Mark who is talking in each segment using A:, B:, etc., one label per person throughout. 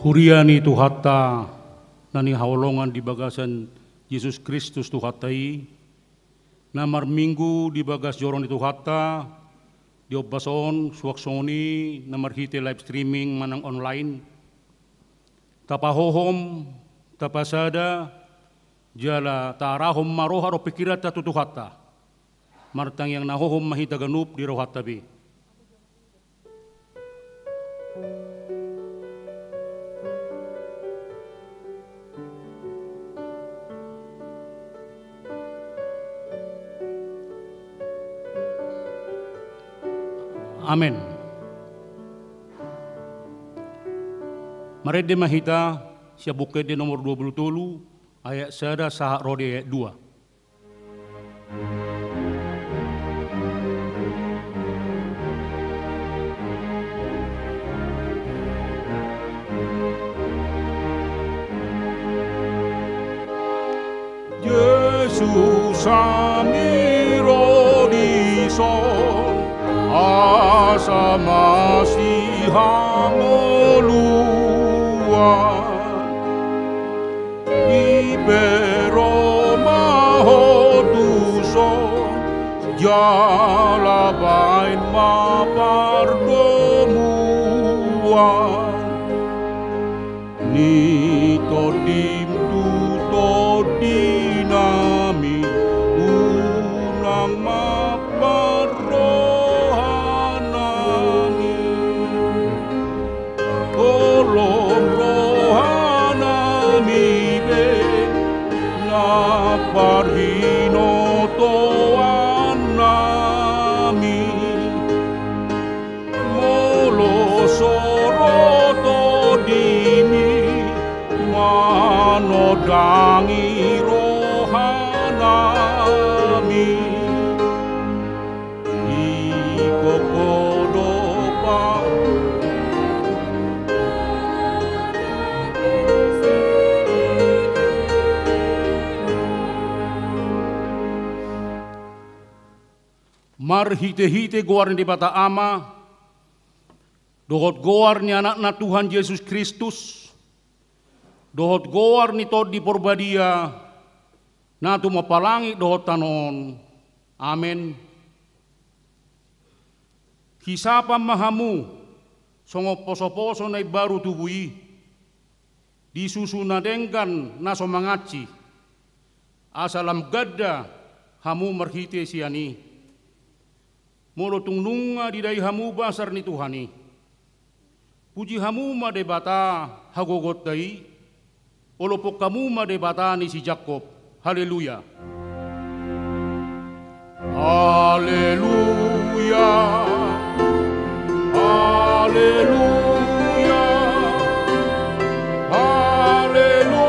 A: Huriani Tuhatta nani haolongan di bagasan Yesus Kristus Tuhattai namar minggu di bagas joron di Tuhatta di obason suaksoni namar hite live streaming manang online tapahohom tapasada jala tarahom maroha ro pikirat tatu Tuhatta martang yang nahohom mahita ganup di rohatabi. Amin. Mari mahita siya bukit di nomor 20 ayat sada sahak rode ayat 2.
B: Yesus amiro di son asa masih hamoluan ibero mahotuson jala bain mapardomuan ni todim tu todinami unang maparrohanami kolom rohanami be naparhino toanami molo soroto dimi manodangi rohanami ikokodopa
A: mar hite-hite goar di bata ama dohot goar ni anak na Tuhan Yesus Kristus dohot goar ni tod di porbadia na tumapalangi dohot tanon. Amen. Kisapa mahamu songo poso-poso na baru tubui disusunadengkan na somangaci asalam gadda hamu marhite siani molo tungnunga di dai hamu basar ni Tuhani puji hamu ma debata hagogot dai olopok kamu ma debata ni si Jakob. Haleluya.
B: Haleluya, haleluya, haleluya.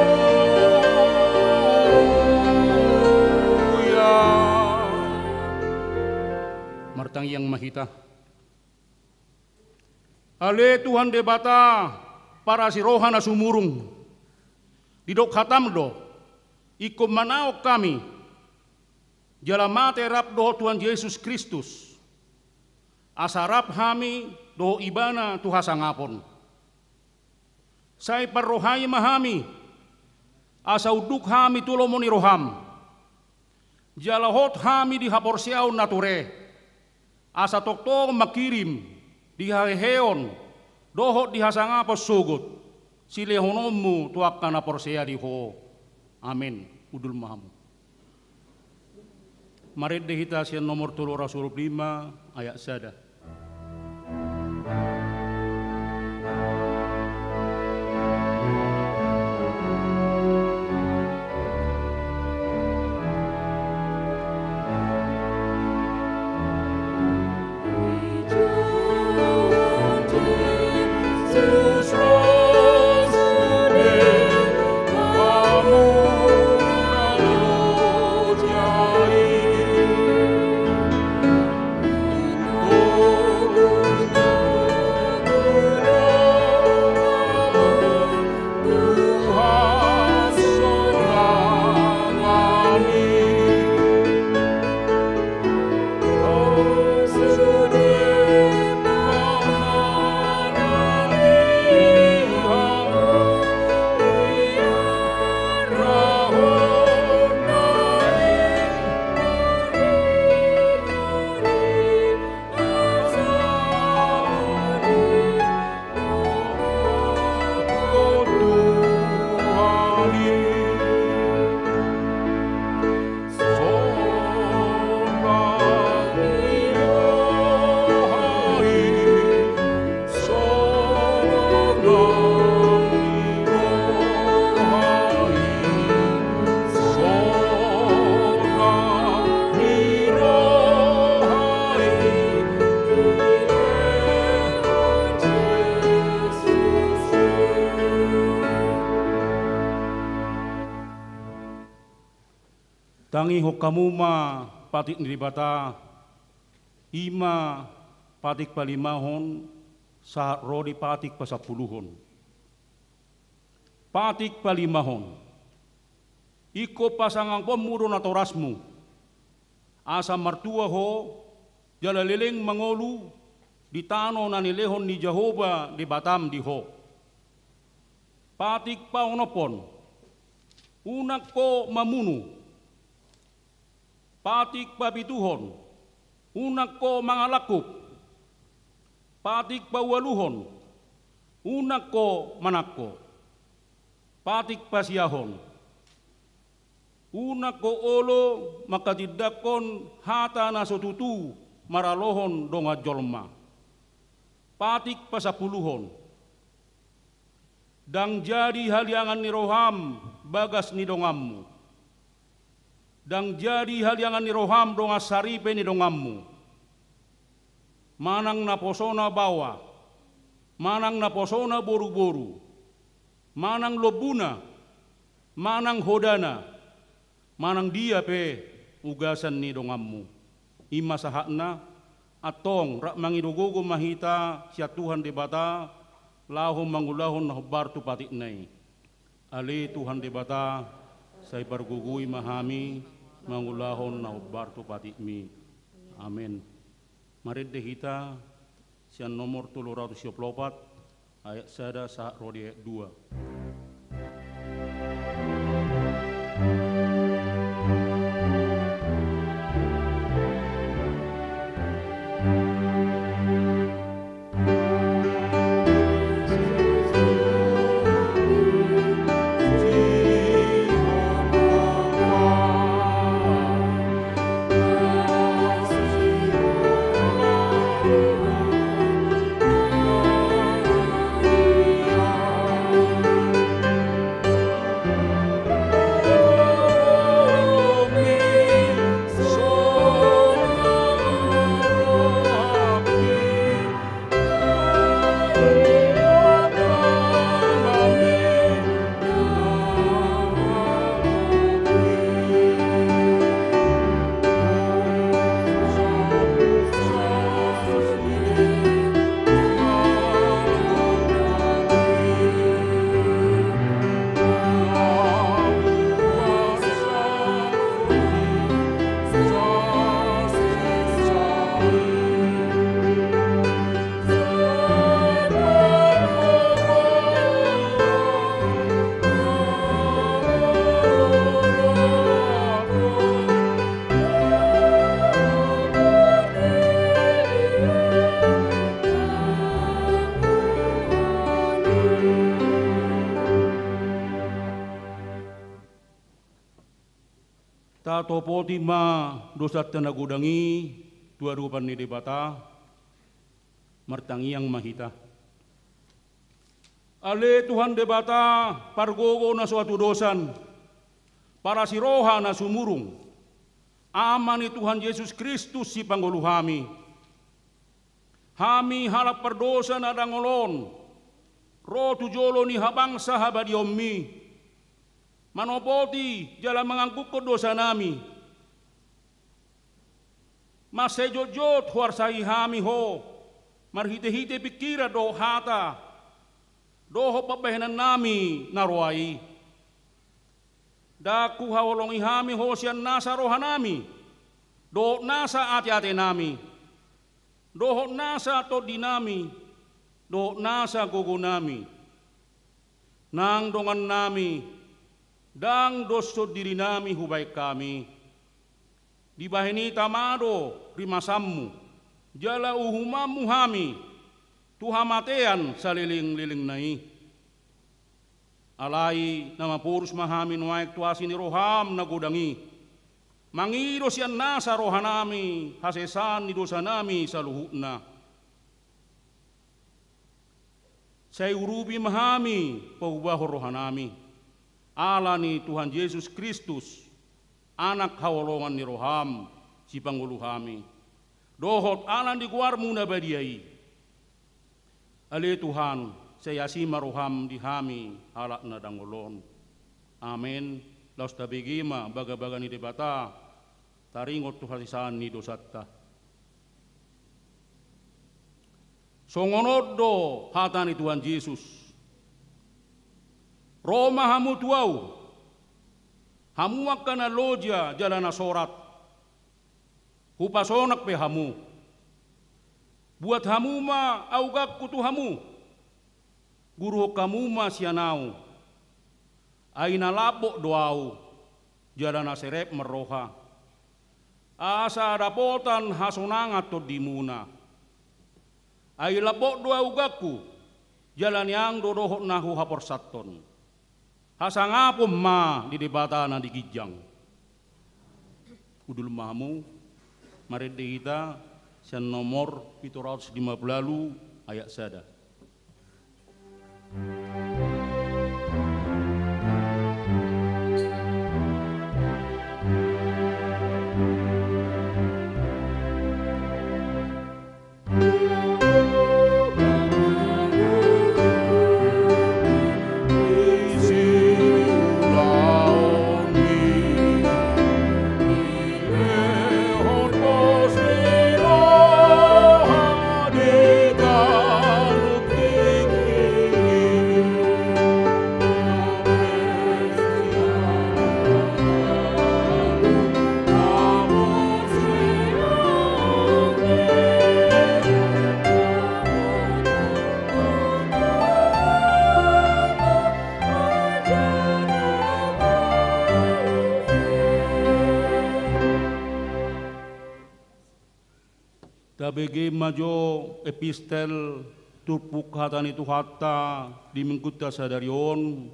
A: Martang yang mahita. Ale Tuhan debata para si rohana sumurung. Didok hatam do, ikum manao kami, jalamate rap do Tuhan Yesus Kristus, asarap hami do ibana tuhasangapon. Say parrohai mahami, asauduk hami tulomoni roham, jalahot hami di haporsiaw nature, asa tokto makirim di haheon, dohot di hasangapos sugot. Sile honomu tuak kana porsea di ho. Amin. Udul mahamu. Mari dehita sian nomor 3 Rasul 5 ayat sada.
B: Oh
A: martangi ho kamuma patik nilibata ima patik palimahon sa rodi patik pasapuluhon. Patik palimahon iko pasangang pemuro na torasmu asa martua ho jalalileng mangolu di tano na nilehon ni Jehovah di Batam di ho. Patik paunopon unak ko mamunu. Patik papituhon unak ko mangalakuk. Patik pawaluhon unak ko manakko. Patik pasiyahon unak ko olo makatidakon hata na sotutu maralohon donga jolma. Patik pasapuluhon dang jadi haliangan ni roham bagas ni dongammu. Dang jadi haliangan ni roham donga saripe ni dongammu. Manang na posona bawa, manang na posona boru-boru, manang lobuna, manang hodana, manang dia pe ugasan ni dongammu. Ima sahakna atong rak mangidogogo mahita siya Tuhan di bata lahom mangulahon na hubar tu patik nai. Ali Tuhan di bata say pargugui mahami mangulahon na hubar tu patik mi. Amin. Mari kita siya nomor 324 ayat sada sa rodi 2. Tatopoti ma dosat tanagudangi dua rupan ni debata martangiang mahita. Ale Tuhan debata pargogo na suatu dosan para siroha na sumurung aman ni Tuhan Yesus Kristus si panggulu hami. Hami halap perdosa na dangolon ro tujolo ni habangsa habadiommi. Manopoti jala mangangkuk ko dosa nami. Masejojot huarsai hami ho. Marhite-hite pikira do hata. Doho papahenan nami naruai. Daku hawalongi hami ho siyan nasa rohanami. Do nasa ati-ati nami. Doho nasa to dinami. Do nasa gogo nami. Nang dongan nami. Dang doso diri nami hubay kami. Di bahini tamado rimasammu. Jala uhumamu hami. Tuhamatean sa liling-liling nai. Alay na mapurus mahami nuaik tuasi ni roham na gudangi. Mangiro siyan nasa rohanami. Hasesan ni dosa nami sa luhutna. Say urubi mahami paubaho rohanami. Allah ni Tuhan Yesus Kristus, anak hawalongan ni roham, si panggulu hami. Dohot alan di kuarmu na badiai. Ali Tuhan, saya si maroham di hami, halak na dangolon. Amin. Laus tabigima baga-baga ni debata, taringot tu hasisan ni dosatta. Songonodo hatani Tuhan Yesus. Roma hamu tuau. Hamu akana loja jalana sorat. Hupasonak pe hamu. Buat hamu ma augak kutu hamu. Guru kamu ma sianau. Aina labok doau. Jalana serep meroha. Asa dapotan hasonangat to dimuna. Ay labok doa ugaku, jalan yang dodohok nahu hapor saton. Hasangapom ma di debata na di Kijang. Udul mahamu, marede kita, sian nomor 750 ayat sada. Tabege majo epistel turpuk hatan itu hatta di mengkuta sadarion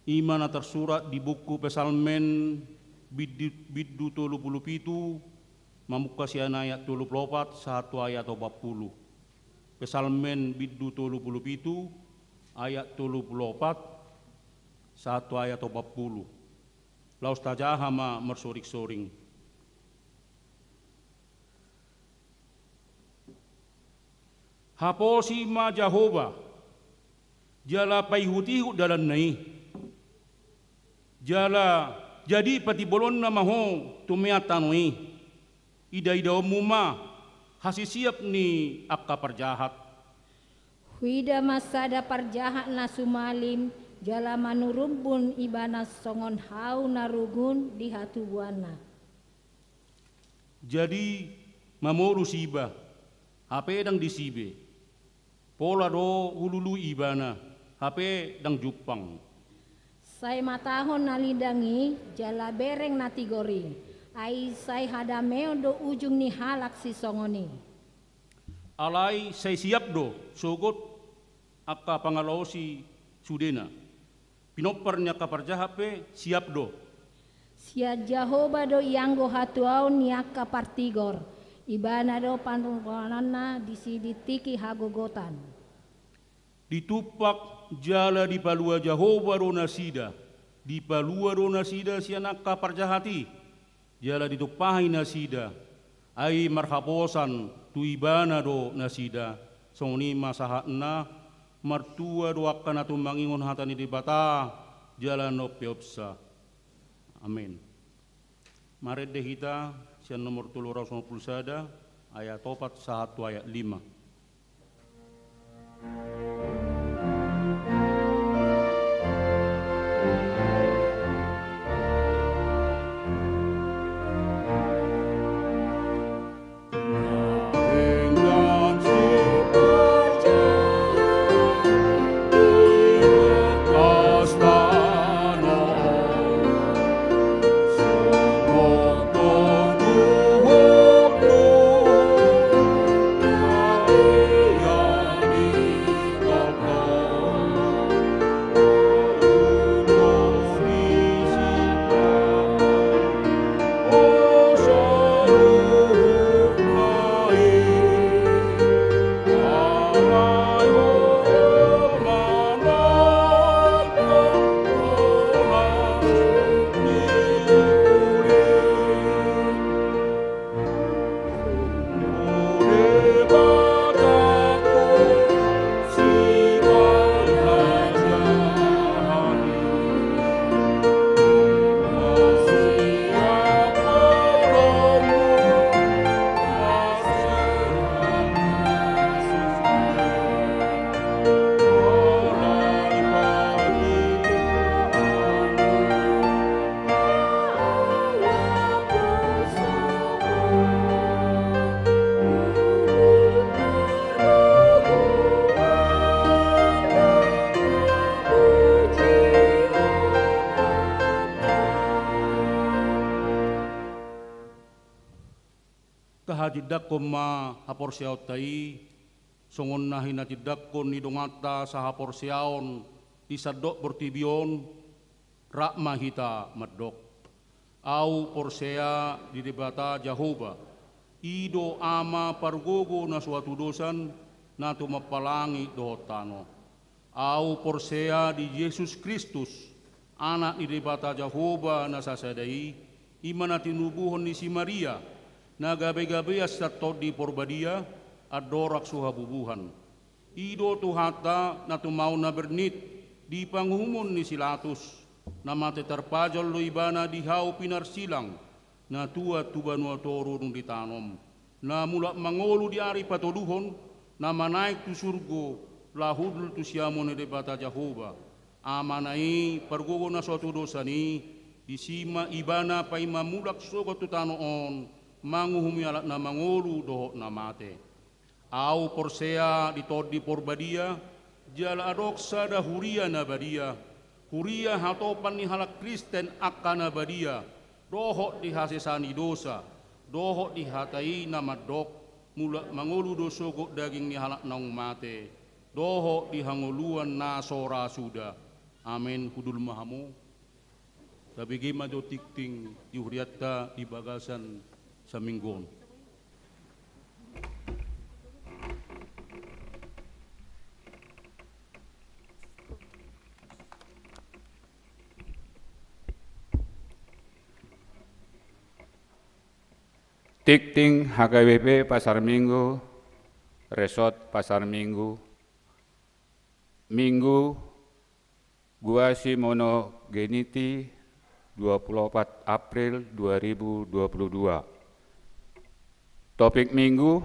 A: imana tersurat di buku Pesalmen biddu 37 mamuka sian ayat 34 satu ayat 40. Pesalmen biddu 37 ayat 34 satu ayat 40. Laus tajahama mersorik-soring. Haposi ma Jehova jala paihutihu dalan nai jala jadi pati bolon na maho tumiatanui ida umuma hasi siap ni akka perjahat
C: huida masada perjahat na sumalim jala manurumbun ibana songon hau narugun di hatubuana.
A: Jadi mamoru siba HP dang disibe pola do ululu ibana HP dang jupang.
C: Sai matahon nalidangi jala bereng natigori. Ai sai hadameo do ujung ni halak si songoni.
A: Alai sai siap do sogot akka pangalosi sudena. Pinopernya kaparja HP siap do.
C: Sia Jehova do ianggo hatuau niaka partigor. Ibana do panunganana disiditiki hagogotan.
A: Ditupak jala di palua Jehova rona sida. Di palua rona sida sianak kaparjahati. Jala ditupahi nasida. Ai marhaposan tu ibana do nasida. Songni masahatna martua do akan atu mangingon hatani di bata. Jala no peopsa. Amin. Mari deh kita sian nomor 350 sada ayat 4 1 ayat 5. Kahajidakkom ma haporsiaw tai, songon na hinatidakon ni dongata sa haporsiaon, isadok bortibion, rakma hita madok. Au porsea di debata Jehovah, ido ama pargogo na suatu dosan, na tumapalangi dohotano. Au porsea di Yesus Kristus, anak di debata Jehovah na sasadai, imana tinubuhon ni si Maria, na gabe-gabe sa di porbadia, adorak suhabubuhan. Ido tuhata na tumau na bernit, di panghumon ni Silatus, na mateterpajal lo ibana di hau pinarsilang, na tua tubanua toro nung ditanom, na mula mangolu di ari patoluhon, na manaik tu surgo, lahudul tu siamon ni debata Jehovah, amanai pargogo na suatu dosa ni, disima ibana pa imamulak sogot tu tanoon, manguhumi alat na mangolu dohok na mate. Au porsea ditodi porbadia, jala adoksa da huria na badia, huria hatopan ni halak Kristen akana badia, dohok dihasesani dosa, dohok dihatai na madok, mula mangolu dosogok daging ni halak naung mate, dohok dihangoluan na sora suda. Amin kudul mahamu. Tapi gima do tikting di huriatta di bagasan sa minggon.
D: Tikting HKBP Pasar Minggu, Resort Pasar Minggu, Minggu Gua Simono Geniti 24 April 2022. Topik Minggu,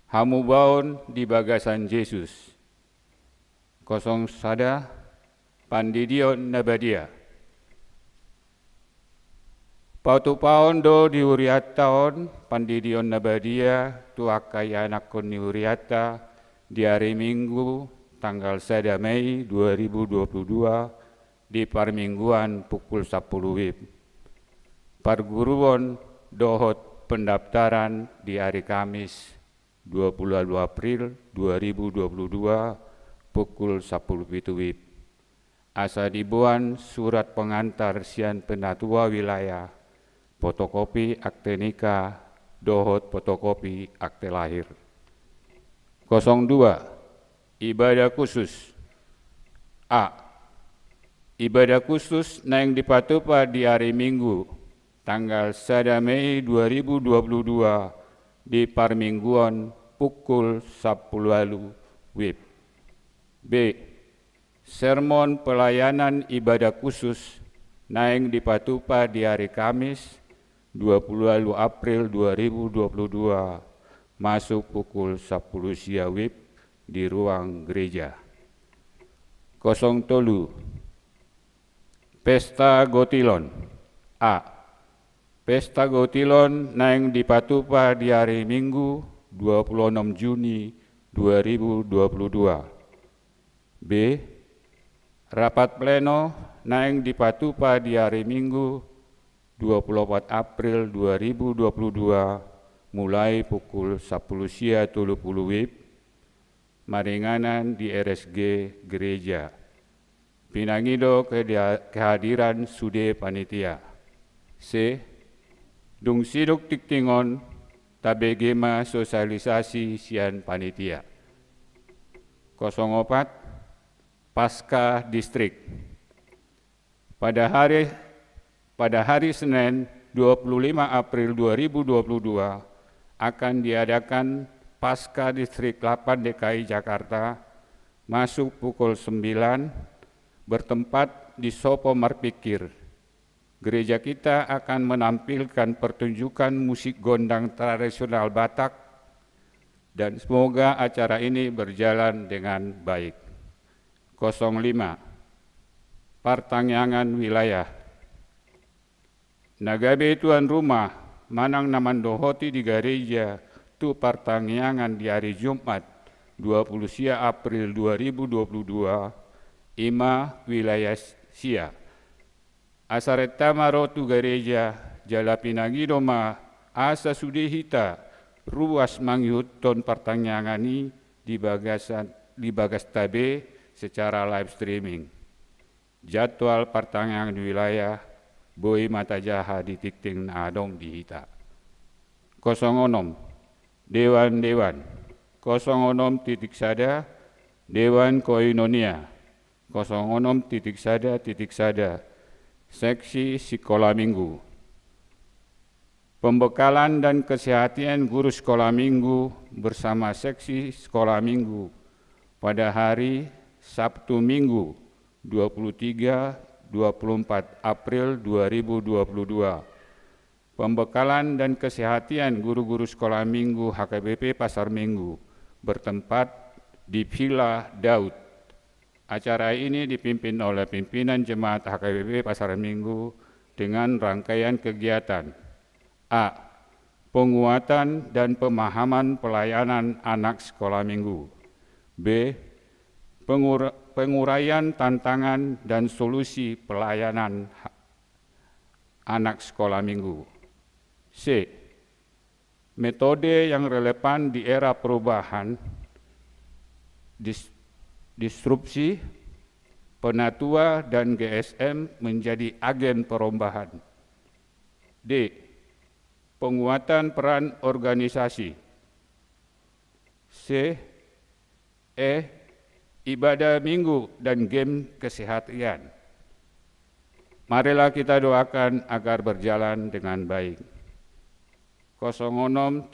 D: Hamu Baon di Bagasan Yesus. Kosong Sada Pandidion Nabadia. Pautu paon do di uriataon Pandidion Nabadia tuakai anakon ni uriata di hari Minggu tanggal 1 Mei 2022 di Parmingguan pukul 10 WIB. Parguruan dohot pendaftaran di hari Kamis 22 April 2022 pukul 10 WIB. Asa dibuan surat pengantar sian penatua wilayah, fotokopi akte nikah, dohot fotokopi akte lahir. 02. Ibadah khusus. A. Ibadah khusus yang dipatupa di hari Minggu, tanggal 1 Mei 2022 di Parmingguan pukul 10 WIB. B. Sermon pelayanan ibadah khusus yang dipatupa di hari Kamis 20 April 2022 masuk pukul 10 siang WIB di ruang gereja. 03. Pesta Gotilon. A. Pesta Gotilon yang dipatupa di hari Minggu 26 Juni 2022. B. Rapat pleno yang dipatupa di hari Minggu 24 April 2022 mulai pukul 10 siang 30 WIB, maringanan di RSG Gereja. Pinangido kehadiran sude panitia. C. Dung siduk tiktingon tabegema sosialisasi sian panitia. 04. Pasca Distrik. Pada hari Senin 25 April 2022 akan diadakan Pasca Distrik 8 DKI Jakarta masuk pukul 9 bertempat di Sopo Marpikir. Gereja kita akan menampilkan pertunjukan musik gondang tradisional Batak dan semoga acara ini berjalan dengan baik. 05. Partangyangan wilayah. Nagabe tuan rumah manang namandohoti di gereja tu partangyangan di hari Jumat 20 siang April 2022 ima wilayah sia. Asareta marotu gereja jala pinangidoma asa sudehita ruas mangyut ton pertanyangani di bagas tabe secara live streaming. Jadwal pertanyaan di wilayah Boi Matajaha di Tikting Adong di Hita. 06 Dewan 06.1 Dewan Koinonia 06.1 Seksi Sekolah Minggu. Pembekalan dan kesehatan guru sekolah minggu bersama seksi sekolah minggu pada hari Sabtu Minggu 23-24 April 2022. Pembekalan dan kesehatan guru-guru sekolah minggu HKBP Pasar Minggu bertempat di Villa Daud. Acara ini dipimpin oleh pimpinan Jemaat HKBP Pasar Minggu dengan rangkaian kegiatan: A. Penguatan dan pemahaman pelayanan anak sekolah minggu. B. Penguraian tantangan dan solusi pelayanan anak sekolah minggu. C. Metode yang relevan di era perubahan, disrupsi, penatua dan GSM menjadi agen perubahan. D. Penguatan peran organisasi. C. Ibadah minggu dan game kesehatan. Marilah kita doakan agar berjalan dengan baik. 06.1.2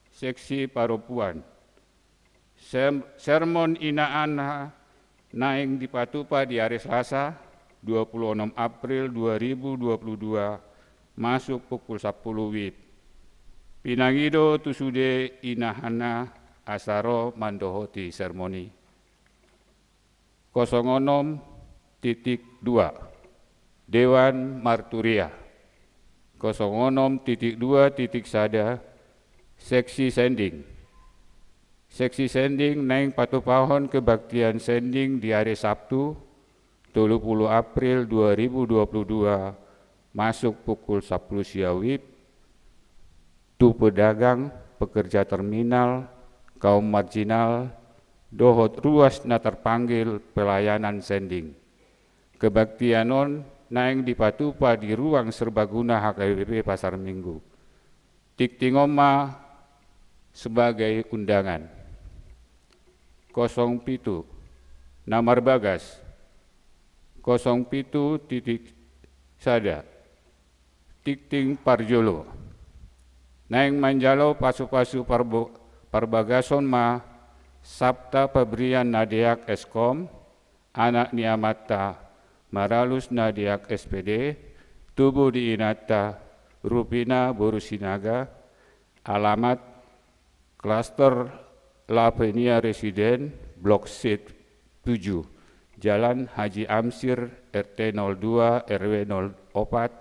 D: Seksi Parupuan. Sermon inaan naing di Patupa di hari Selasa 26 April 2022 masuk pukul 10 WIB. Pinangido tusude inahana asaro mandohoti sermoni. 06.2 Dewan Marturia. 06.2.1 Seksi Sending. Seksi Sending naing patupahon kebaktian sending di hari Sabtu 30 April 2022 masuk pukul 10 siawib. Tu pedagang, pekerja terminal, kaum marginal, dohot ruas na terpanggil pelayanan sending. Kebaktianon naing dipatupa di ruang serbaguna HKBP Pasar Minggu. Tiktingoma sebagai undangan. 07 Namar Bagas. 07.1 Tikting Parjolo. Naing manjalo pasu-pasu parbagason ma sabta pemberian nadiak eskom, anak niamata maralus nadiak SPD, tubuh di inata Rupina Borusinaga, alamat klaster Lapenia Residen, Blok C 7, Jalan Haji Amsir, RT 02, RW 04,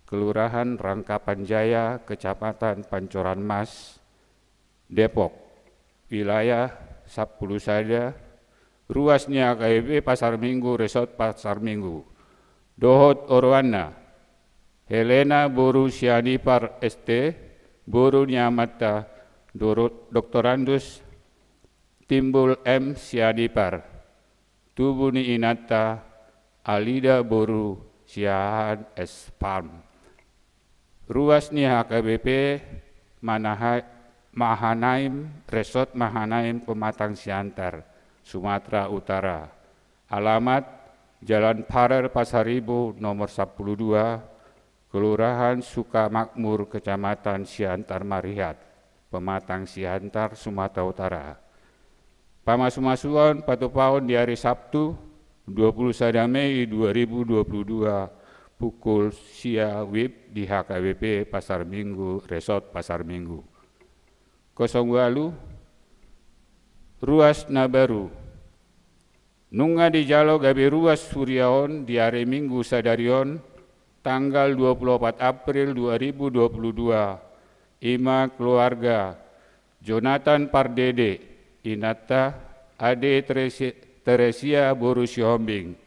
D: Kelurahan Rangkapan Jaya, Kecamatan Pancoran Mas, Depok, wilayah 10 saja, ruasnya KIB Pasar Minggu, Resort Pasar Minggu. Dohot Orwana, Helena Boru Sianipar ST, Boru Nyamata, Doktorandus Timbul M Sianipar, Tubuni Inata, Alida Boru Siahan S. Palm. Ruasnya HKBP Mahanaim, Resort Mahanaim Pematang Siantar, Sumatera Utara. Alamat Jalan Parer Pasaribu nomor 12, Kelurahan Sukamakmur, Kecamatan Siantar Marihat, Pematang Siantar, Sumatera Utara. Pamas-masuan patupaon di hari Sabtu 21 Mei 2022 pukul sia WIB di HKBP Pasar Minggu, Resort Pasar Minggu. 08 Ruas Nabaru. Nunga di Jalo gabe ruas Suryaon di hari Minggu sadarion tanggal 24 April 2022. Ima keluarga Jonathan Pardede, Inata, Ade Teresia Boru Siombing.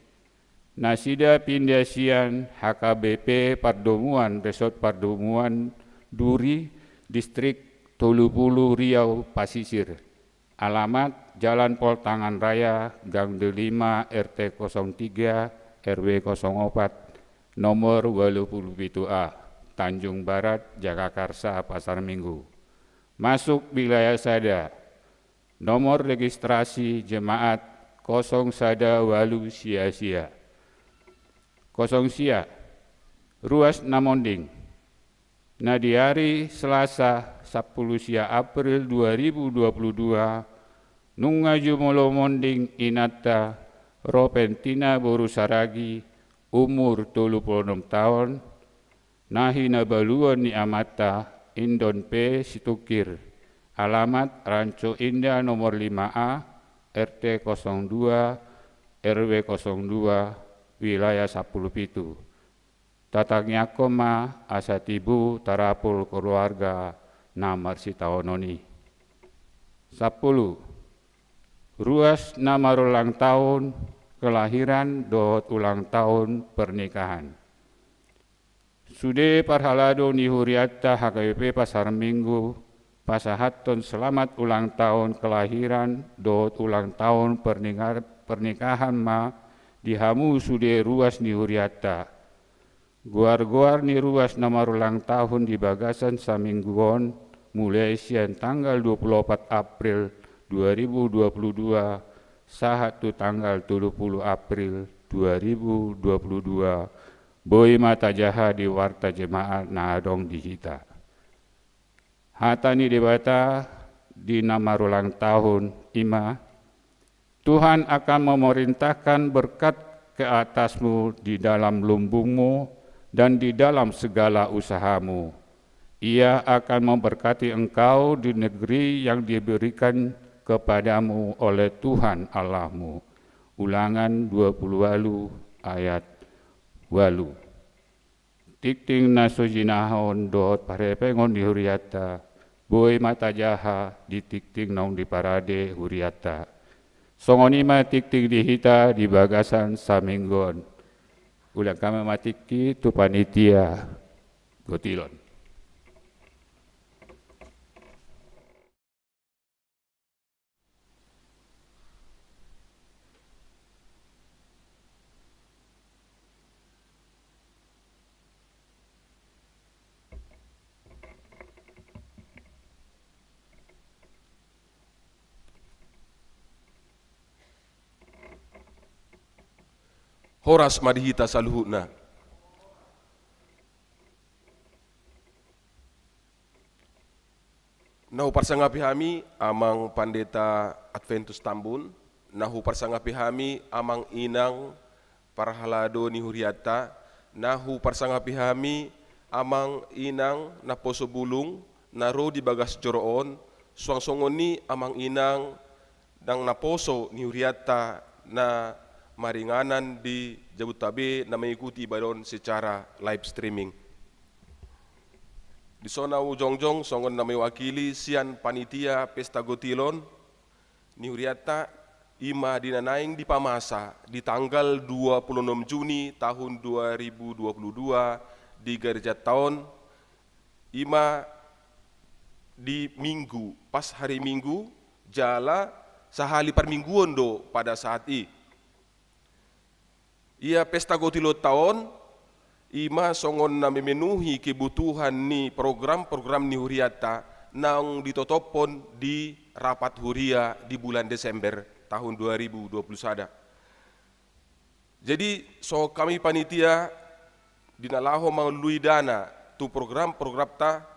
D: Nasida Pindasian HKBP Pardomuan Resort Pardomuan Duri Distrik Tolupulu Riau Pasisir. Alamat Jalan Pol Tangan Raya Gang D5 RT 03 RW 04 nomor 87A Tanjung Barat Jagakarsa Pasar Minggu. Masuk wilayah Sada. Nomor registrasi jemaat 0 Sada Walu Sia-sia. 0 Sia, Ruas Namonding. Nah di hari Selasa 10 Sia April 2022, Nungaju Molo Monding Inata Ropentina Borusaragi umur 36 tahun, Nahina Baluan Ni Amata Indon P Situkir, alamat Ranco Indah nomor 5A RT 02 RW 02 wilayah Sapulu Pitu. Tatangnya koma asatibu tarapul keluarga namar sitaononi. 10. Ruas namar ulang tahun kelahiran dohot ulang tahun pernikahan. Sude Parhalado Nihuriata HKBP Pasar Minggu Pasahaton selamat ulang tahun kelahiran dohot ulang tahun pernikahan ma dihamu sude ruas ni Huriata. Guar-guar ni ruas nama ulang tahun di Bagasan Samingguon mulai siang tanggal 24 April 2022 sahat tu tanggal 30 April 2022 boy mata jaha di warta jemaat naadong di hita. Hatani debata di nama ulang tahun ima Tuhan akan memerintahkan berkat ke atasmu di dalam lumbungmu dan di dalam segala usahamu. Ia akan memberkati engkau di negeri yang diberikan kepadamu oleh Tuhan Allahmu. Ulangan 20 ayat 8. Tikting nasojinahon dot parepengon di Huriata, boy mata jaha di tikting nong di parade Huriata. Songonima tik-tik dihita di Bagasan Saminggon. Ulang kami matiki tu panitia Gotilon.
E: Horas madihita saluhutna. Nahu parsangapi hami amang Pandeta Adventus Tambun, nahu parsangapi hami amang inang Parhalado ni Huriata, nahu parsangapi hami amang inang na Poso Bulung, naro di Bagas Joroon, suang-songoni amang inang dang na Poso ni Huriata na maringanan di Jabodetabek na mengikuti baron secara live streaming. Di zona Ujongjong songon na mewakili sian panitia Pesta Gotilon ni Huriata ima dinanaing di Pamasa di tanggal 26 Juni tahun 2022 di Gereja Tahun ima di Minggu pas hari Minggu jala sahali permingguan do pada saat Ia Pesta Gotilon tahun, ima songon na memenuhi kebutuhan ni program-program ni Huriata nang ditotopon di rapat Huria di bulan Desember tahun 2021. Jadi so kami panitia dinalaho melalui dana tu program-program ta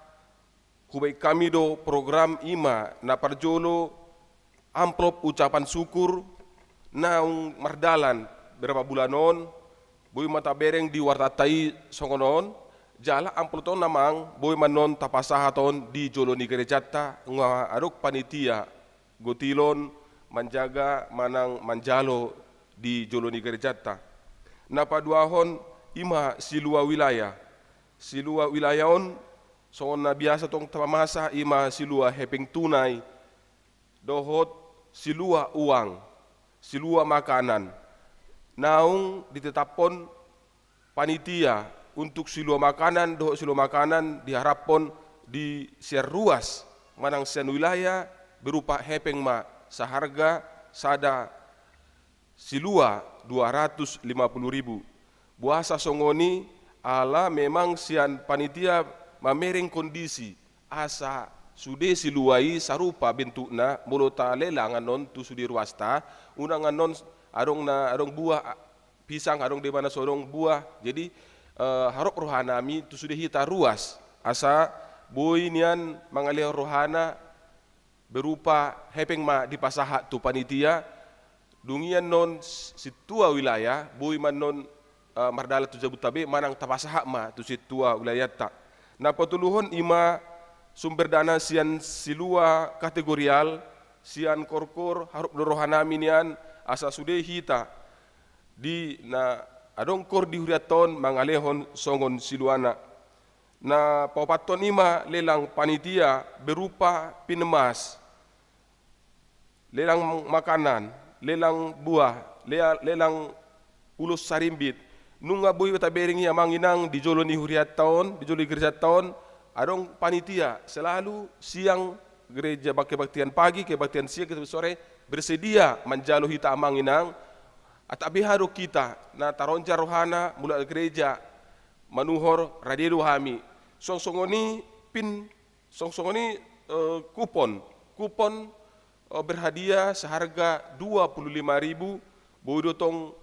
E: kubai kami do program ima na parjolo amplop ucapan syukur naung mardalan berapa bulanon boy mata bereng di wartatai songonon jala ampluton namang boy manon tapasahaton di joloni gerejata nga adok panitia Gotilon menjaga manang manjalo di joloni gerejata napaduahon ima silua wilayahon songon na biasa tong tamasa ima silua hepeng tunai dohot silua uang silua makanan naung ditetapkan panitia untuk silo makanan, doh silo makanan diharapkan di siar ruas manang sian wilayah berupa hepeng ma seharga sada silua 250.000. Buasa songoni ala memang sian panitia mamereng kondisi asa sude siluai sarupa bentukna mulota lelang anon tu sudi ruasta unang anon arong buah pisang arong de mana sorong buah jadi harap rohana mi tu sudah hita ruas asa boy nian mangalih rohana berupa hepeng ma di pasaha tu panitia dungian non situa wilayah boy man non mardala tu Jabutabe manang tapasaha ma tu situa wilayah tak na patuluhon ima sumber dana sian silua kategorial sian korkor harap rohana minian asa sudah hita di na adong kor di huriaton mangalehon songon siluana na papaton ima lelang panitia berupa pinemas lelang makanan lelang buah lelang ulus sarimbit nunga boy tabering ya manginang di jolo ni huriaton di jolo gereja tahun adong panitia selalu siang gereja kebaktian pagi kebaktian siang ke sore bersedia menjalo hita amanginang atabi haro kita na taronca rohana mula gereja manuhor radero hami songsongoni kupon berhadiah seharga 25.000 bodo tong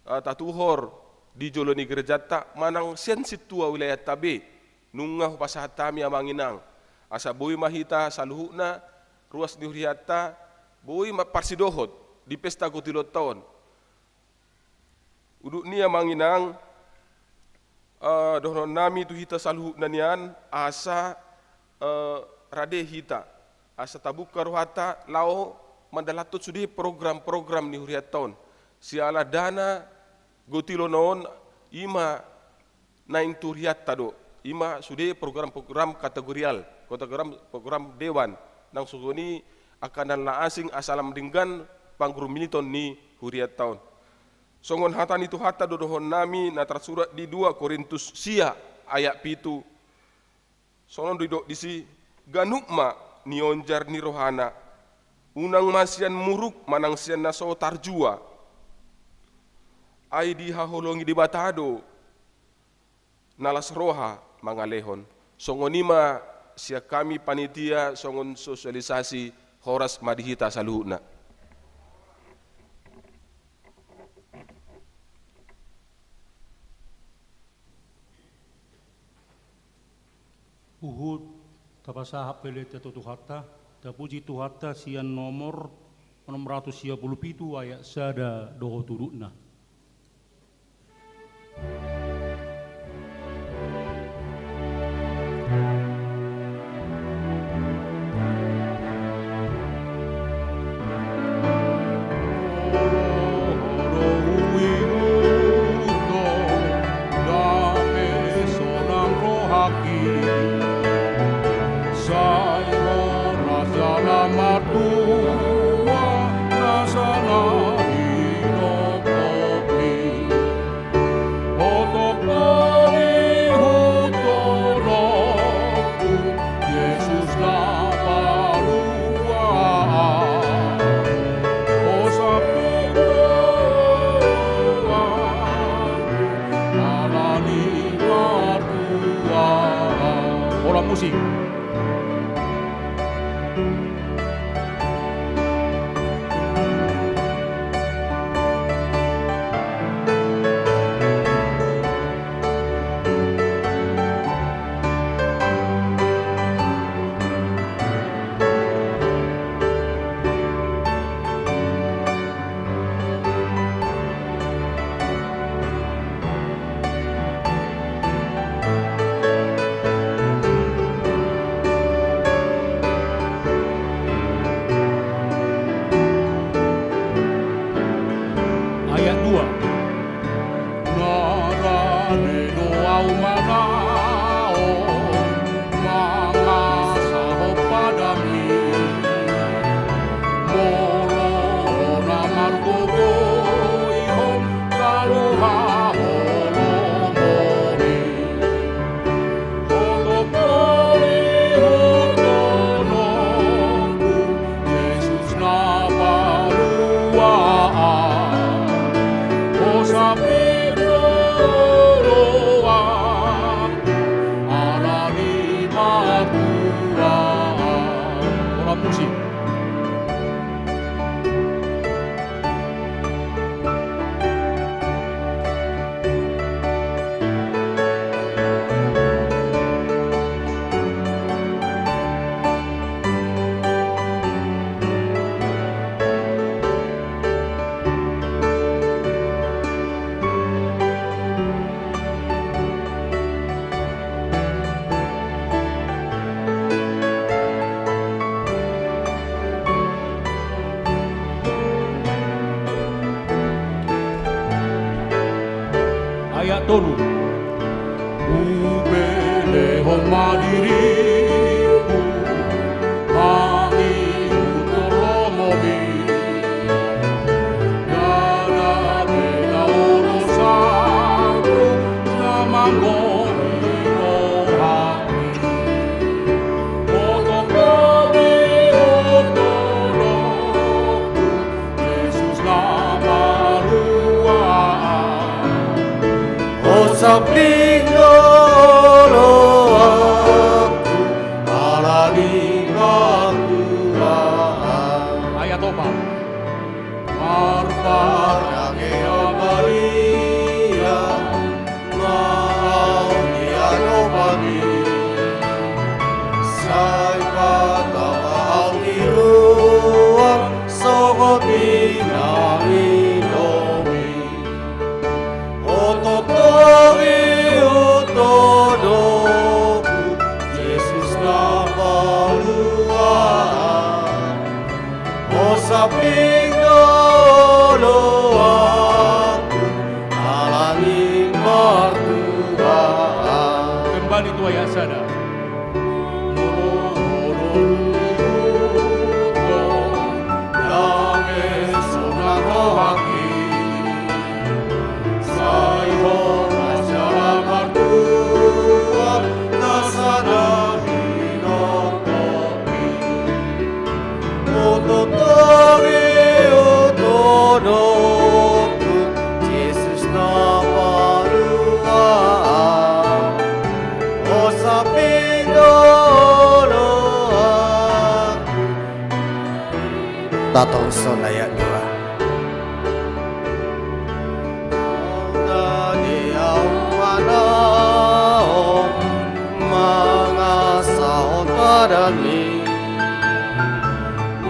E: tatuhor di joloni gereja tak manang sian situa wilayah tabe nungah pasahatami amanginang asa boy mahita saluhuna ruas di huriata boy parsidohot di pesta kutilot tahun uduk niya manginang dohnon nami tu hita saluh nanian asa rade hita asa tabuka rohata lao mandalatut sudi program-program ni huriat tahun siala dana gotilo non ima naing tu huriat tado ima sudi program-program kategorial program dewan nang sugoni akan la asing asalam dinggan pangguru militon ni huriat tahun songon hatan itu hata dodohon nami na tersurat di 2 Korintus sia ayat 7 sonon didok disi ganukma nionjar ni rohana unang masian muruk manang sian naso tarjua ai di haholongi di batado nalas roha mangalehon songonima sia kami panitia songon sosialisasi horas madihita saluhna
A: Uhud tapasaha pelet atau tuhata tapuji tuhata sian nomor 637 ayat sada doho turutna. Musik. tolu. Ubelehon madiriku, hangi utolomobi. Dada bela urusanku, namangoni rohani. Otok kami utolokku, Yesus nama luar.
B: Sapling lo aku alani Tuhan.
A: Ayat opa. Marparage
B: Maria mau diano bagi sai patama ang diruang sogot inaminomi ototori utodoku Yesus na paluan o sapling dolo aku alami mertua.
A: Kembali tu ayat sada.
B: Yesus nama luar, oh sapi dolo aku. Tatong son ayat 2. Mga sahod padani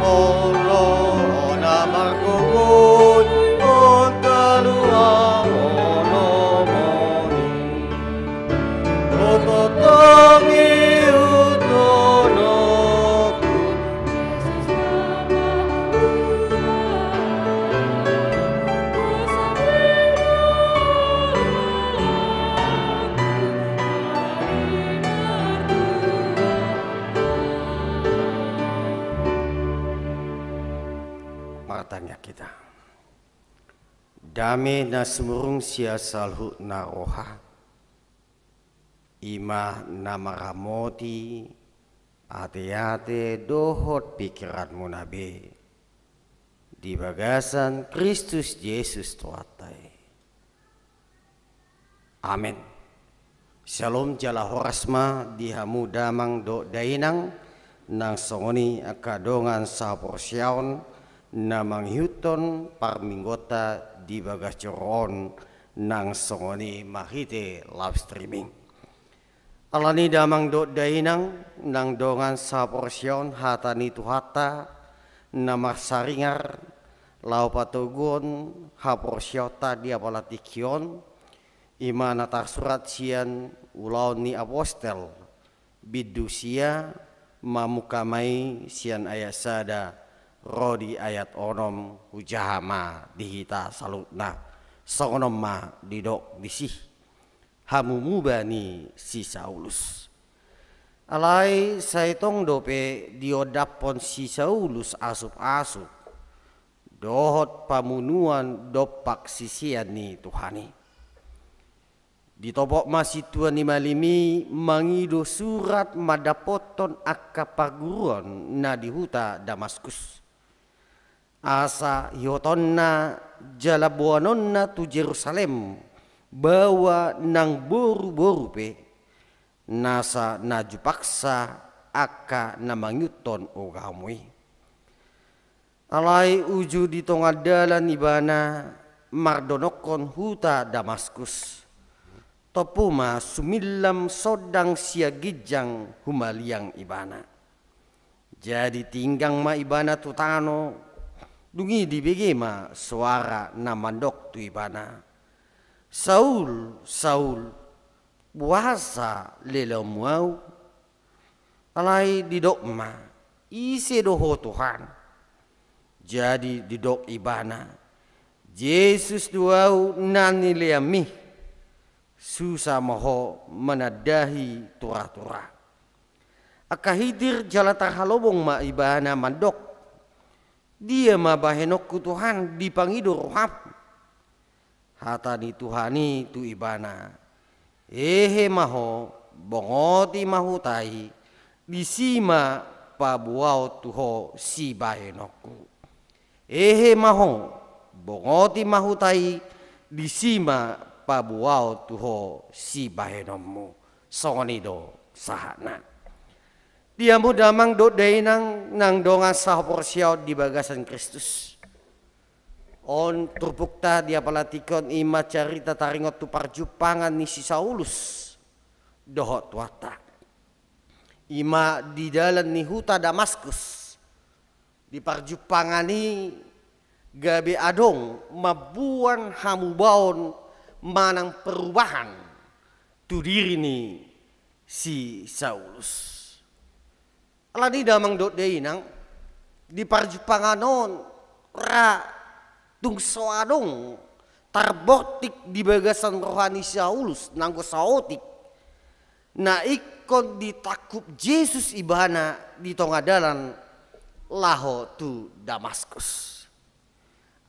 B: molo na magkukuy o kaluang onomoni o totong iutonoku tanya kita dami na sumurung siya salhu na roha ima na maramoti ate-ate dohot pikiranmu nabe di bagasan Kristus Yesus tuatai. Amin. Shalom jala horasma di hamu damang do dainang nang songoni akadongan sa porsyaon na manghiuton parminggota di bagas coron nang songoni mahite live streaming. Alani damang do dainang nang dongan sa porsyon hatani tuhata na marsaringar lau patugon ha porsyota di apalatikion imana tarsurat sian ulau ni apostel bidusia mamukamai sian ayat sada rodi ayat onom hujahama dihita salutna songonom ma didok disih hamumubani si Saulus alai saitong dope diodapon si Saulus asup-asup dohot pamunuan dopak sisian ni Tuhani ditopok masih tuan ni malimi mangido surat madapoton akka paguruan na dihuta Damaskus asa hiotonna jalabuanonna tu Jerusalem bawa nang boru-boru pe nasa najupaksa akka namangyuton o gamui alai uju di tongadalan ibana mardonokon huta Damaskus topuma sumilam sodang siagijang humaliang ibana jadi tinggang ma ibana tutano dungi di begema suara namandok tu ibana Saul Saul puasa lelo muau alai didokma isi doho Tuhan jadi didok ibana Yesus duau nani leami susah moho menadahi tura-tura. Akahidir jalatar halobong ma ibana mandok. Dia ma bahenok ku Tuhan dipangido rohap. Hatani Tuhani tu ibana. Ehe maho bongoti mahutai disima pabuao tuho si bahenokku. Ehe maho bongoti mahutai disima pabuao tuho si bahenommu. Songonido sahana. Dia muda mang do nang donga sahopor siaw di bagasan Kristus. On turpukta dia palatikon ima carita taringot tu parjupangan ni si Saulus. Dohot watak. Ima di dalan ni huta Damaskus. Di parjupangan ni gabe adong mabuan hamubaon manang perubahan tu diri ni si Saulus. Alani damang dot nang di parjupanganon ra tungso adong tarbotik di bagasan rohani Saulus nanggo saotik na ikon ditakup Yesus ibana di tongadalan laho tu Damaskus.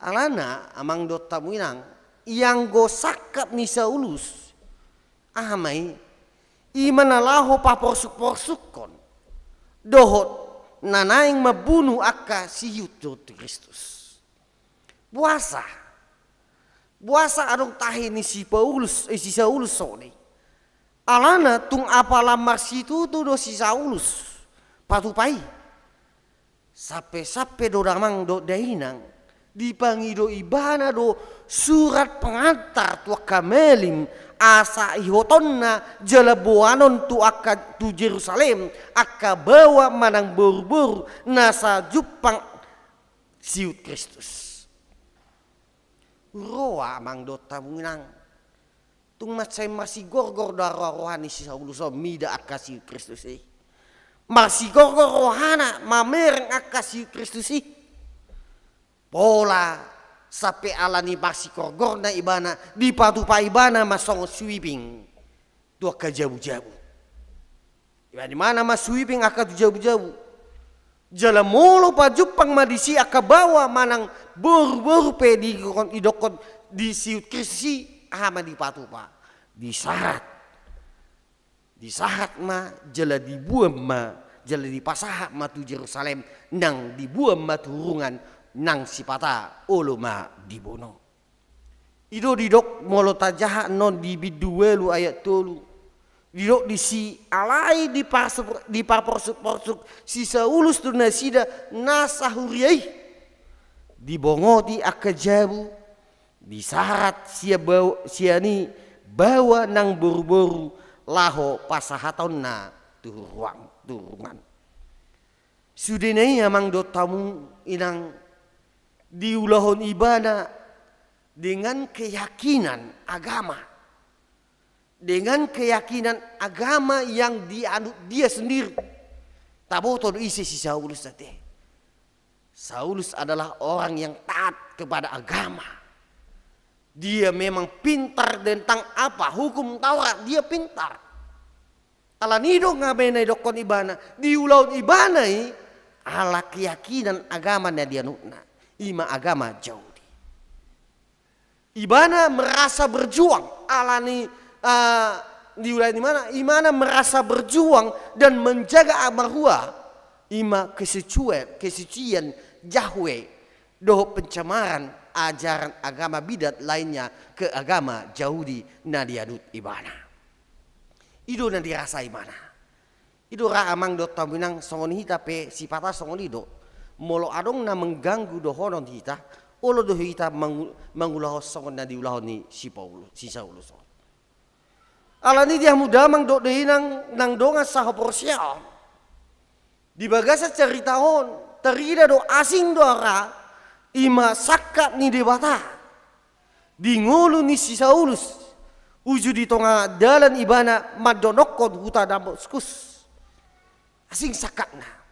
B: Alana amang dot tamuinang yang go sakap ni Saulus amai imana laho paporsuk-porsukon dohot nanaing mabunuh akka si Yesus Kristus. Buasa adong tahi ni si Saulus sone. Alana tung apalah marsitu tu do si Saulus patupai. Sape do damang do dainang dipangido ibana do surat pengantar tua kamelim asa ihotonna jalabuanon tu akka tu Jerusalem akka bawa manang buru-buru nasa jupang siut Kristus. Roa mang do tamunang tung macai masih gorgor darah rohani si Saulus mida akka siut Kristus masih gorgor rohana mamereng akka siut Kristus pola sape alani basi korgor na ibana di patupa ibana masong sweeping tu akka jabu-jabu. Iba di mana mas sweeping akka tu jabu-jabu. Jala molo pa jupang madisi akka bawa manang buru-buru pe di idokon di siut Kristus ama di patupa. Di sahat ma jala dibuam ma jala di pasaha ma tu Jerusalem nang dibuam ma turungan nang sipata oloma dibono. Ido didok molo tajaha non di biduelu ayat tolu. Didok di si alai di parporsuk-porsuk si Saulus tu nasida nasahuriai. Dibongoti akka jabu. Disarat siani bawa nang boru-boru laho pasahaton na turungan. Sudenai amang do tamu inang diulahon ibana dengan keyakinan agama. Dengan keyakinan agama yang dianut dia sendiri. Taboton isi si Saulus tadi. Saulus adalah orang yang taat kepada agama. Dia memang pintar tentang apa hukum Taurat, dia pintar. Alanido ngabenay dokon ibana, diulahon ibana ala keyakinan agama na dianutna. Ima agama Yahudi. Ibana merasa berjuang alani di wilayah di mana imana merasa berjuang dan menjaga amarua ima kesucian Yahweh doh pencemaran ajaran agama bidat lainnya ke agama Yahudi na diadut ibana. Ido na dirasa imana. Ido ra amang do taminang songoni hita pe sipata songoni do. Molo adong na mengganggu dohonon hita, olo do hita mangulaho songon na diulahon ni si Saulus. Alani dia muda mang do nang donga sahopor siao. Di bagasa ceritahon, terida do asing do ara, ima sakka ni debata. Di ngulu ni si Saulus, uju di tonga dalan ibana madonokon huta Damaskus. Asing sakakna.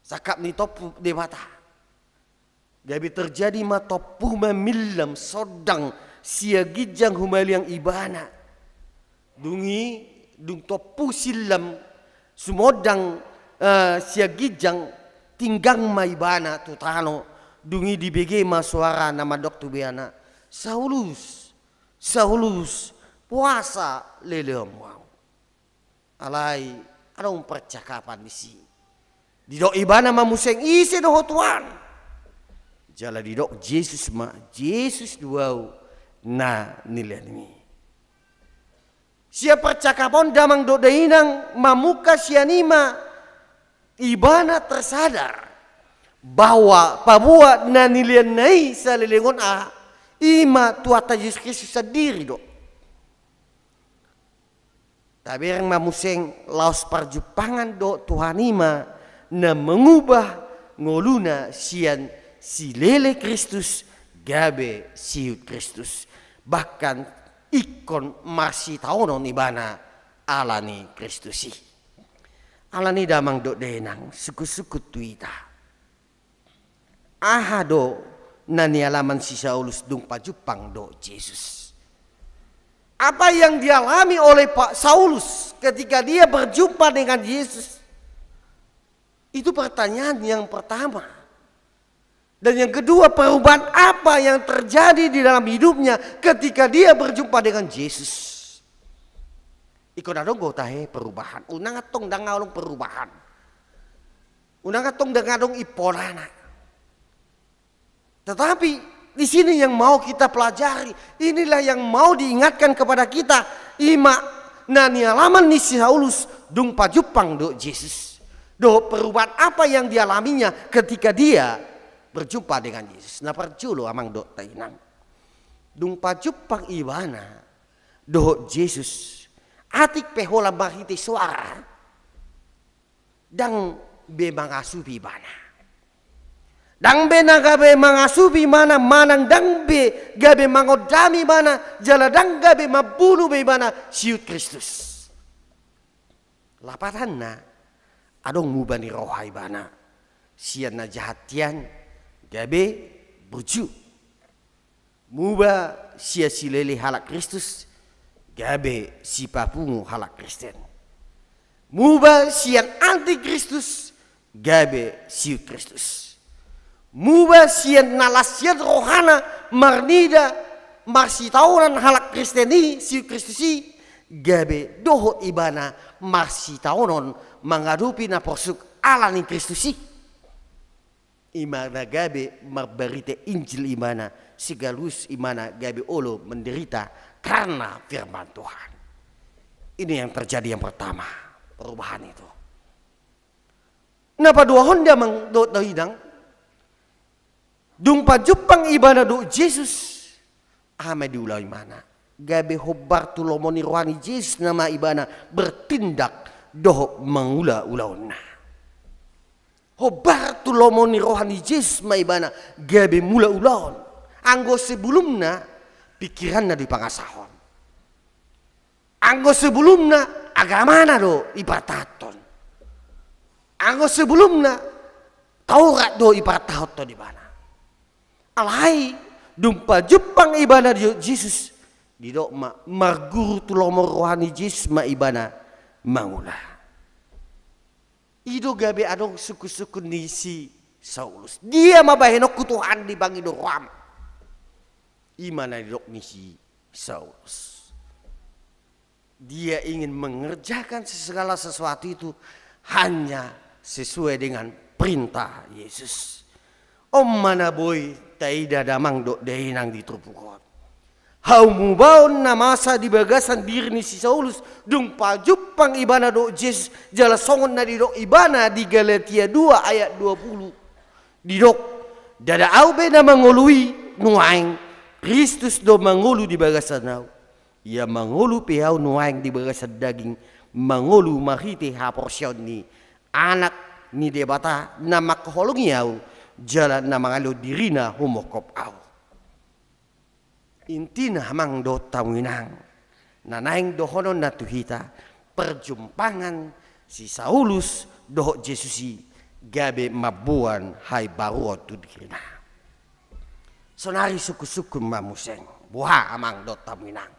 B: Sakap ni topu debata. Gabi terjadi ma topu mamilam sodang siagijang humaliang ibana. Dungi dung topu silam sumodang siagijang tinggang maibana tutano dungi dibege masuara nama doktu biana Saulus puasa leleom wow. Alai adong percakapan di sini. Didok ibana mamuseng isi doh Tuhan. Jala didok Yesus duau na nilai ini. Sia percakapan damang do dainang mamuka sianima ibana tersadar bahwa pabua na nilai nai salelengon ima tuata Yesus Kristus sendiri do. Tapi yang mamuseng laos perjupangan do Tuhan ima na mengubah ngoluna sian si lele Kristus gabe siut Kristus bahkan ikon masih taonon ibana alani Kristusi alani damang do denang suku-suku tuita ahado nani alaman si Saulus dung pajupang do Yesus. Apa yang dialami oleh Pak Saulus ketika dia berjumpa dengan Yesus? Itu pertanyaan yang pertama. Dan yang kedua, perubahan apa yang terjadi di dalam hidupnya ketika dia berjumpa dengan Yesus? Ikon adong gotahe perubahan. Unang atong dangalong perubahan. Unang atong dangalong iporana. Tetapi di sini yang mau kita pelajari, inilah yang mau diingatkan kepada kita. Ima nani alaman ni si Saulus dung pajupang do Yesus. Do perubahan apa yang dialaminya ketika dia berjumpa dengan Yesus. Nah perjulo amang do tainang. Dung pajupang ibana do Yesus. Atik pehola mahiti suara. Dang be mangasubi ibana. Dang be nagabe mangasubi mana manang dang be gabe mangodami mana jala dang gabe mabulu be mana siut Kristus. Lapatanna adong mubani rohai bana sian na jahatian gabe buju. Muba sia silele halak Kristus gabe si papungu halak Kristen. Muba sian anti Kristus gabe siut Kristus. Muba sian nalasian rohana marnida marsi tauran halak Kristeni si Kristusi gabe doho ibana marsi taunon mengadupi na posuk alani Kristusi imana gabe marberite Injil imana sigalus imana gabe olo menderita karena firman Tuhan. Ini yang terjadi yang pertama perubahan itu. Napa dua honda mang do hidang dung pajupang ibana do Yesus ame diulai mana gabe hobar tulomoni rohani Yesus nama ibana bertindak doh mengula-ulauna hobar tulomoni rohani Yesus ma ibana gabe mula-ulaun anggo sebelumna pikiranna di pangasahon anggo sebelumna agamana do ipartaton anggo sebelumna Taurat do ipartaton di mana alai dumpa jepang ibana di Yesus didok marguru tulomor rohani Yesus ma ibana mangula ido gabe adong suku-suku nisi Saulus dia mabahenok kutuhan di bangi do ram imana didok nisi Saulus dia ingin mengerjakan segala sesuatu itu hanya sesuai dengan perintah Yesus. Om mana boy taida damang do dainang ditrupukot. Hau mubaon na masa di bagasan diri ni si Saulus dung pajupang ibana do Yesus jala songon na didok ibana di Galatia 2 ayat 20. Didok dada aube na mangului nuaing Kristus do mangulu di bagasan nau. Ia mangulu pihau nuaing di bagasan daging mangulu mahiti haporsyon ni anak ni debata na makaholong yau jalan na mangalo dirina humokop au. Intina hamang do tawinang nanaing dohonon na tuhita perjumpangan si Saulus doho Yesusi gabe mabuan hai baruo tudikina. Sonari suku-suku mamuseng buha amang do tawinang.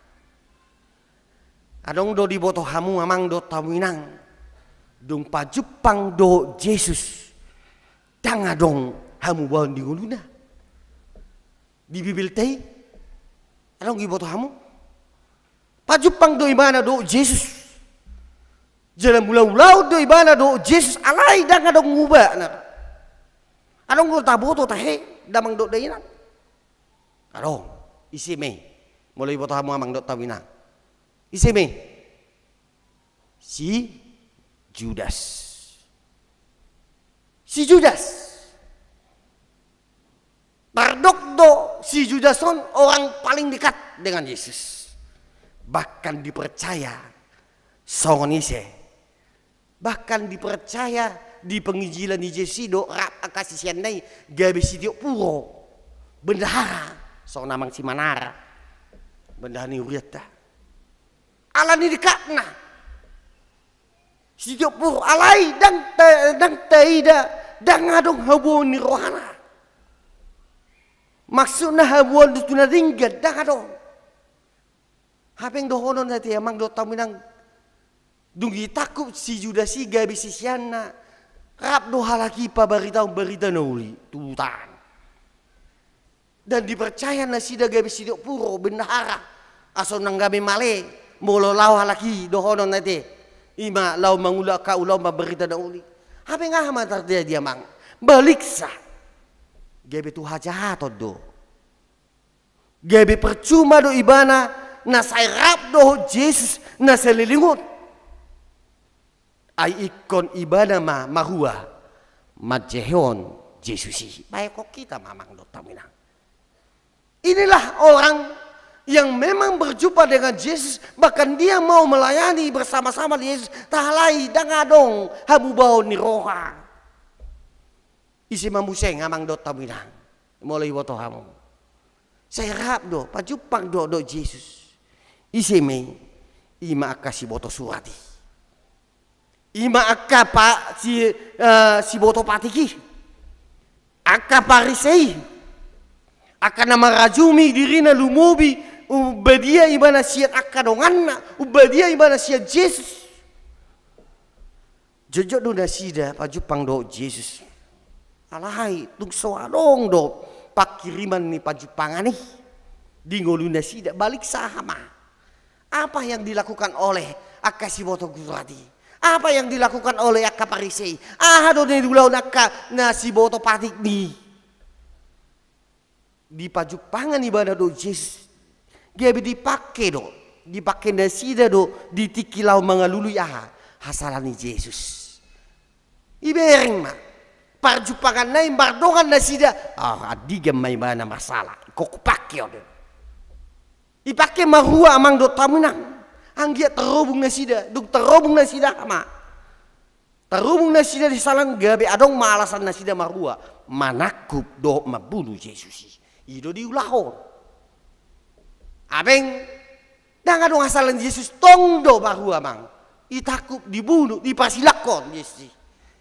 B: Adong do di boto hamu amang do taminang. Dong pajupang do Yesus. Dang adong hamu baon di nguluna. Di Bibil tei. Adong di boto hamu. Pajupang do imana do Yesus. Jalan mulau-mulau do imana do Yesus. Alay dang adong ngubah. Adong do taboto tahe. Damang do dainang. Adong. Isi me. Mulai boto hamu amang do taminang. Isi me. Si Judas. Si Judas. Pardok do si Judas orang paling dekat dengan Yesus. Bahkan dipercaya songon ise. Bahkan dipercaya di penginjilan di Yesus do rap akasi sianai gabe si dio puro. Bendahara. So namang si Manara. Bendahara ni Uriata. Ala ni dekatna. Si dio puro alai dang taida dang adong habuan ni rohana. Maksudnya habuan du tuna ringgat dang adong. Hapeng dohonon hati amang do taminang dungi takut si Judas si gabi si siana rap do halaki pa berita nauli tutan. Dan dipercaya na sida gabi si dio puro bendahara aso nang gabi male molo lau halaki dohonon hati. Ima lau mangula ka ulau berita nauli. Hapeng ahma terjadi dia mang balik sa. Gabi tu hajahat do. Gabi percuma do ibana na sairap do Yesus na selilingut. Ai ikon ibana mahua majehon Yesusi. Baik kok kita mamang do taminang. Inilah orang yang memang berjumpa dengan Yesus, bahkan dia mau melayani bersama-sama dengan Yesus. Tahalai dangadong hamu bau ni roha. Isi mamuseng amang do taminang. Mulai woto hamu. Saya rap do pajupang do Yesus. Isi me ima akasi boto surati. Ima akapa si boto patiki. Akaparisei. Akan nama rajumi dirina lumubi ubadia ibana siat akadonganna ubadia ibana siat Yesus. Jojok do nasida pajupang do Yesus. Alahai tung soalong do pakiriman ni pajupangan nih di ngoluna sida balik sahama. Apa yang dilakukan oleh akasi boto gurati? Apa yang dilakukan oleh akaparisei? Do ne dulau nakka nasi boto patik nih. Di pajupangan ibadah do Yesus. Gabi dipakai do. Dipakai nasida do ditikilau mangalulu ya hasalani Yesus. Ibereng mah. Pajupangan naim bardongan nasida. Adigam may mana masalah. Kok pakai do. Dipakai mahua amang do tamunang. Anggia terhubung nasida. Duk terhubung nasida ama. Terhubung nasida di salang gabi adong malasan nasida mahua. Manakup do mabunuh Yesus. Ido diulahon. Abeng dang adong hasalan Yesus tong do bahua mang. Itakup dibunuh dipasilakon Yesus.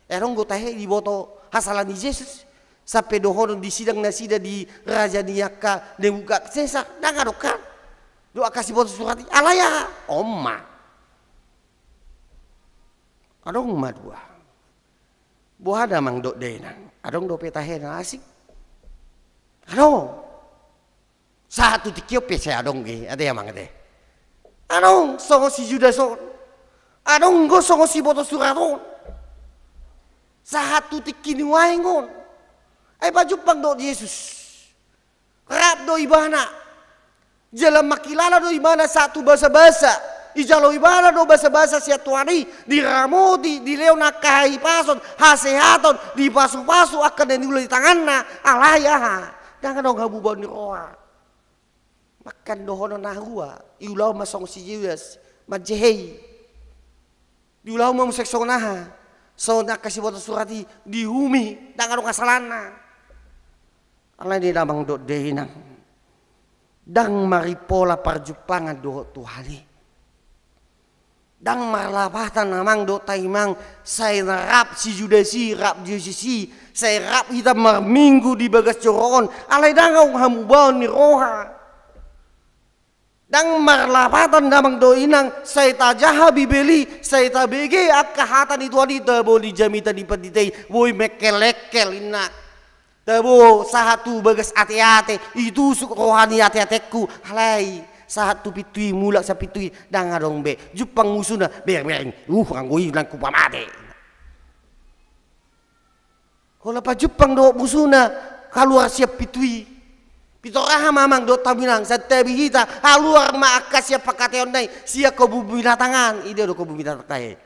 B: Erong go tahe di boto hasalan Yesus sampai dohonon di sidang nasida di raja Niyaka Nebuka Sesa dang adokan. Do kasih boto surati alaya omma. Adong madua. Buah mang do denang. Adong do petahe asik. Adong satu tikiop saya adong ge ada yang mangade. Adong songo si Judas son. Adong go songo si boto suraton. Satu tikini waingon. Pajupang do Yesus. Rap do ibana. Jalan makilala do ibana satu bahasa-bahasa. Ijalo ibana do bahasa-bahasa siatuani di ramodi di leona kai pason hasehaton di pasu-pasu akan dan di tanganna alaya. Jangan dong habu bau ni roa. Makan dohono nahua. Iulau masong si Judas. Majehei. Diulau mau seksong naha. So nak kasih boto surati dihumi. Jangan dong kasalana. Allah di damang do dehinang. Dang maripola parjupangan do tuhali. Dang marlapatan namang do taimang. Saya rap si Judasi rap Yesusi. Saya rap kita minggu di bagas coron. Alai dangau hamu bau ni roha. Dang marlapatan damang do inang saya tajaha bibeli saya tabege akka hatan itu adita boleh jamita di petitei boy mekelekel inak tabo sahatu bagas ate-ate itu suk rohani ate-ateku halai sahatu pitui mulak sa pitui dang adong be Jepang musuna bereng anggoi nang kupamate hola pa Jepang do musuna kaluar siap pitui Pitoraha mamang do taminang sa tabi hita haluar maaka siya pakateon nay siya ko bubinatangan ide do ko bubinatang tay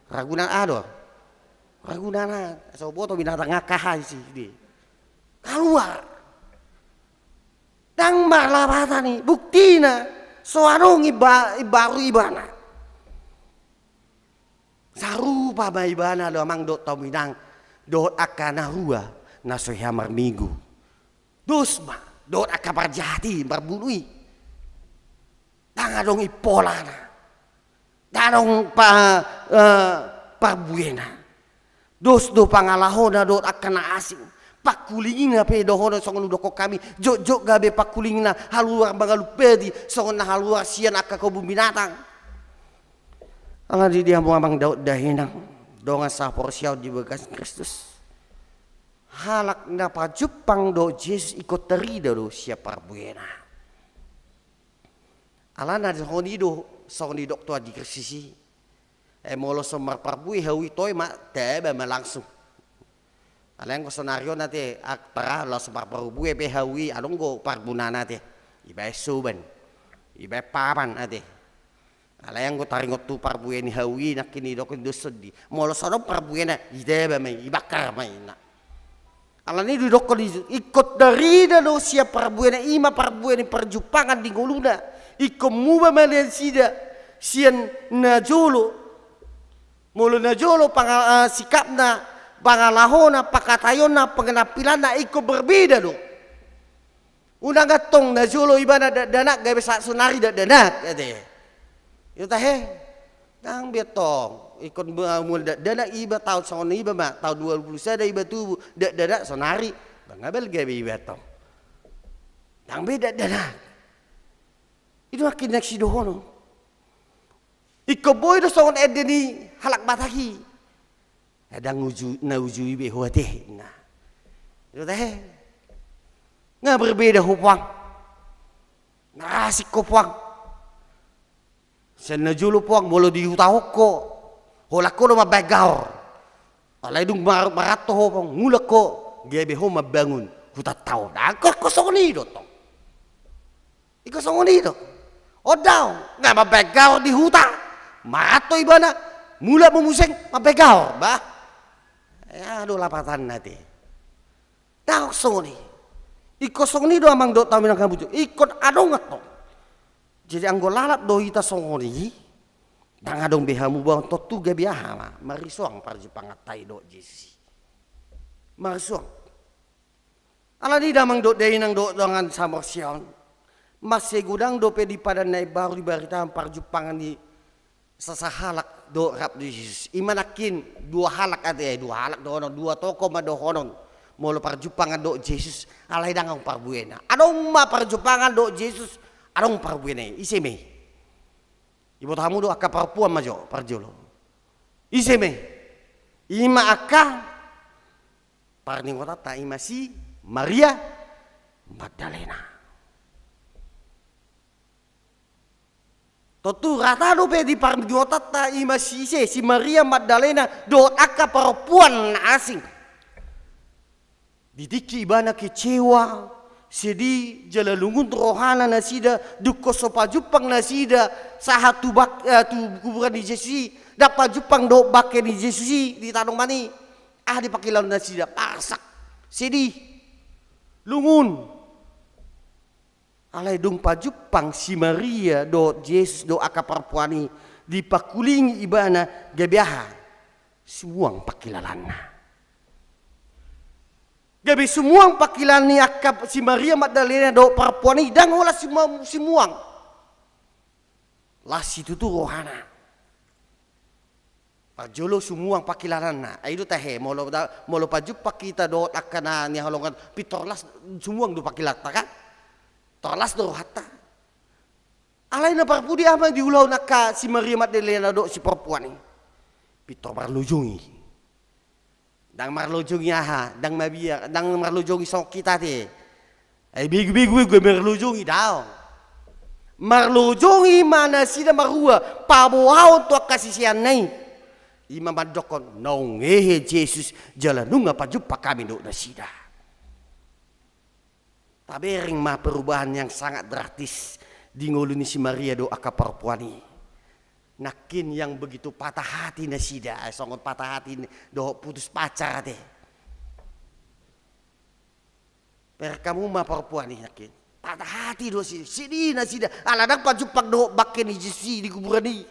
B: ragunan ado ragunan so boto binatang ngakahay si di keluar dang marlapatan ni buktina so anong baru ibana sarupa ba ibana do mang do taminang do akana rua na so hamar minggu dosma dot akapar jati barbului tangadong ipolana danong parbuena dos do pangalahona dot akana asing pakulingina pe dohono songon doko kami jok gabe pakulingina haluar bangalupedi songon na haluar sian akka ko binatang ala di dia amang daud dahinang donga sa porsiau di bekas Kristus halak na pa Jepang do Yesus ikut terida do siapa buena. Alana di soni doktor di krisisi. Molo somar parbui hawi toy ma tebe ma langsung. Aleng ko senario nate aktara la somar parbui be hawi along go parbuna nate. Iba suban. Iba papan nate. Aleng go taringot tu parbui ni hawi nakini dokon dosodi. Molo sono parbui na idebe ma ibakar ma ina. Alani duduk ikut dari dalo siap perbuena ima perbuena perjupangan di nguluna ikut muba Malaysia sian najolo mulu najolo sikapna pangalahona pakatayona pengenapilana ikut berbeda do unang gatong najolo ibana danak gabe sak sunari danak ade yo tahe kang betong ikut dana iba tahun songon iba ma tahun 20 sada iba tu dada sonari bangabel gabe iba tong yang beda dana itu akin nak sidohono ikut boy do songon edeni halak bataki adang uju ibe huate nah itu teh nggak berbeda hupang narasik kopang senajulu puang bolo di hutahoko hola ko ma bagaur alay dung marato ho pang ngulak ko gebe ho mabangun hutatao ako kosong ni do to ikosong ni do odaw nga mabagaur di huta marato ibana mula memuseng mabagaur ba ya do lapatan nati taw soni ikosong ni do amang do taminang kabujo ikot adong ato jadi anggo lalap do hita songoni dang adong behamu bang totu gabi ahama marisuang parjupang atai do jesi marisuang ala di damang do dainang do dengan samorsion masih gudang do pe di padan nai baru di barita parjupangan di sasahalak do rap di Yesus imanakin dua halak ade dua halak do honon dua toko ma do honon molo parjupangan do Yesus alai dangang parbuena adong ma parjupangan do Yesus adong parbuena iseme ibu tamu do akka perempuan majo parjolo iseme ima akka parningota ta ima si Maria Magdalena totu rata do pe di parningota ta ima si Maria Magdalena do akka perempuan asing didiki ibana kecewa sedi jalalungun rohana nasida duko sopa Jepang nasida sahatu bak tu kuburan di Yesus dapat Jepang do bake di Yesus di tanong mani di pakilan nasida pasak sedi lungun alai dung pa Jepang si Maria do Yesus do aka perempuani di pakuling ibana gabiaha suang pakilalana gabi semuang pakilan ni akap si Maria Magdalena do perempuan ni dang olah si muang lah situ tu rohana pajolo semuang pakilanan na itu teh molo pajup pakita do akana ni halongan pitorlas semuang do pakilat kan torlas do hatta Alay na parpudi amang diulaw na ka si Maria Magdalena do si perempuan ini. Pito marlujungi. Dang marlujungi aha, dang mabia, dang marlujungi sok kita te. Ay bigu-bigu gue marlujungi daw. Marlujungi mana sida marua pabuhaw to kasisian nai. Ima mandokon nongehe Jesus jalan nunga pajumpa kami do na sida. Tabering ma perubahan yang sangat drastis di ngoluni si Maria do aka perempuani. Nakin yang begitu patah hati na sida, songot patah hati do putus pacar teh. Per kamu ma perempuani nakin. Patah hati do sidi na sida. Aladang pajupang do bakken Yesus di kuburan ni.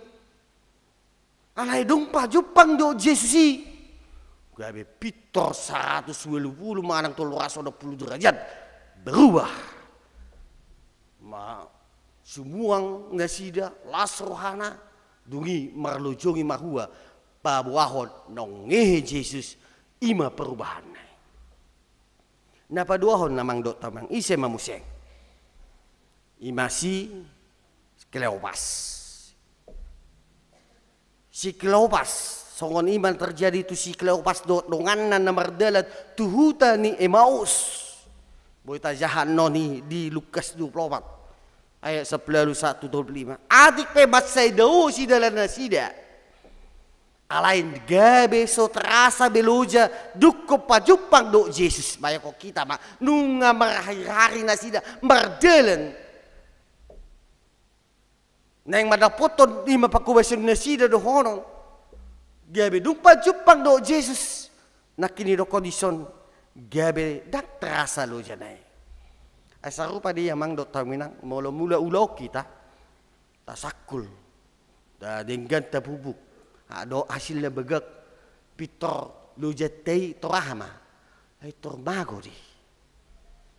B: Alai dong pajupang do Yesus. Gabe pitor 120 manang 320 derajat berubah. Ma sumuang nasida lasrohana dungi marlojongi mahua pabuahon nongehe Jesus ima perubahan. Napa duahon namang dok tamang ise mamuseng. Imasi Kleopas. Si Kleopas songon iman terjadi tu si Kleopas do donganan namardalat tuhuta ni Emaus. Boita jahan noni di Lukas 24 ayat 11-1-25. Adik pebat saya dau si dalam nasida. Alain gabe so terasa beloja dukko pajupang do Yesus. Bayak kok kita mah nunga marahari nasida mardelen. Neng madapoton di mapakubasun nasida do hono. Gabe duk pajupang do Yesus. Nakini do kondison gabe dak terasa lo janai. Asa rupa dia mang do taminang mula mula ulau kita tasakul da denggan ta bubuk do hasilnya begak pitor lo jatei torahama ai tormago di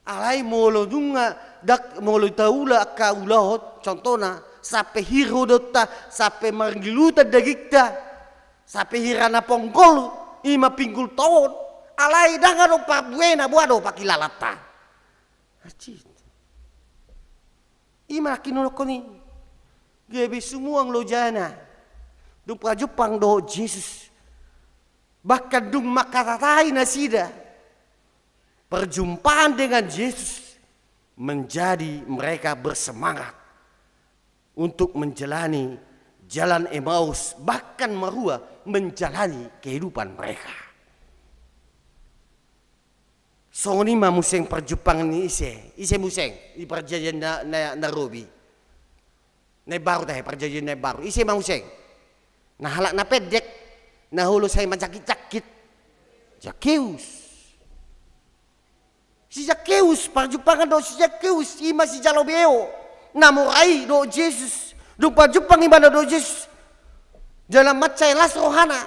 B: alai molo dunga dak molo taula ka ulau contohna sampai hiro dotta sampai margiluta dagikta sampai hirana ponggol ima pinggul tahun alai dangaro pa buena buado pakilalata. Ima kinulo ko ni gabi sumuang lo jana dung pajupang do Jesus bahkan dung makatatay na sida perjumpaan dengan Yesus menjadi mereka bersemangat untuk menjalani jalan Emaus bahkan marua menjalani kehidupan mereka. Songoni ma museng perjumpaan ni ise museng di perjanjian na Robi. Na baru dah perjanjian na baru. Ise ma museng. Nah halak na pedek na hulo saya macakit-cakit. Zakeus. Si Zakeus perjumpaan do si Zakeus ima si Jalobeo. Namurai do Jesus. Do perjumpaan ibadah do Jesus. Dalam macai las rohana.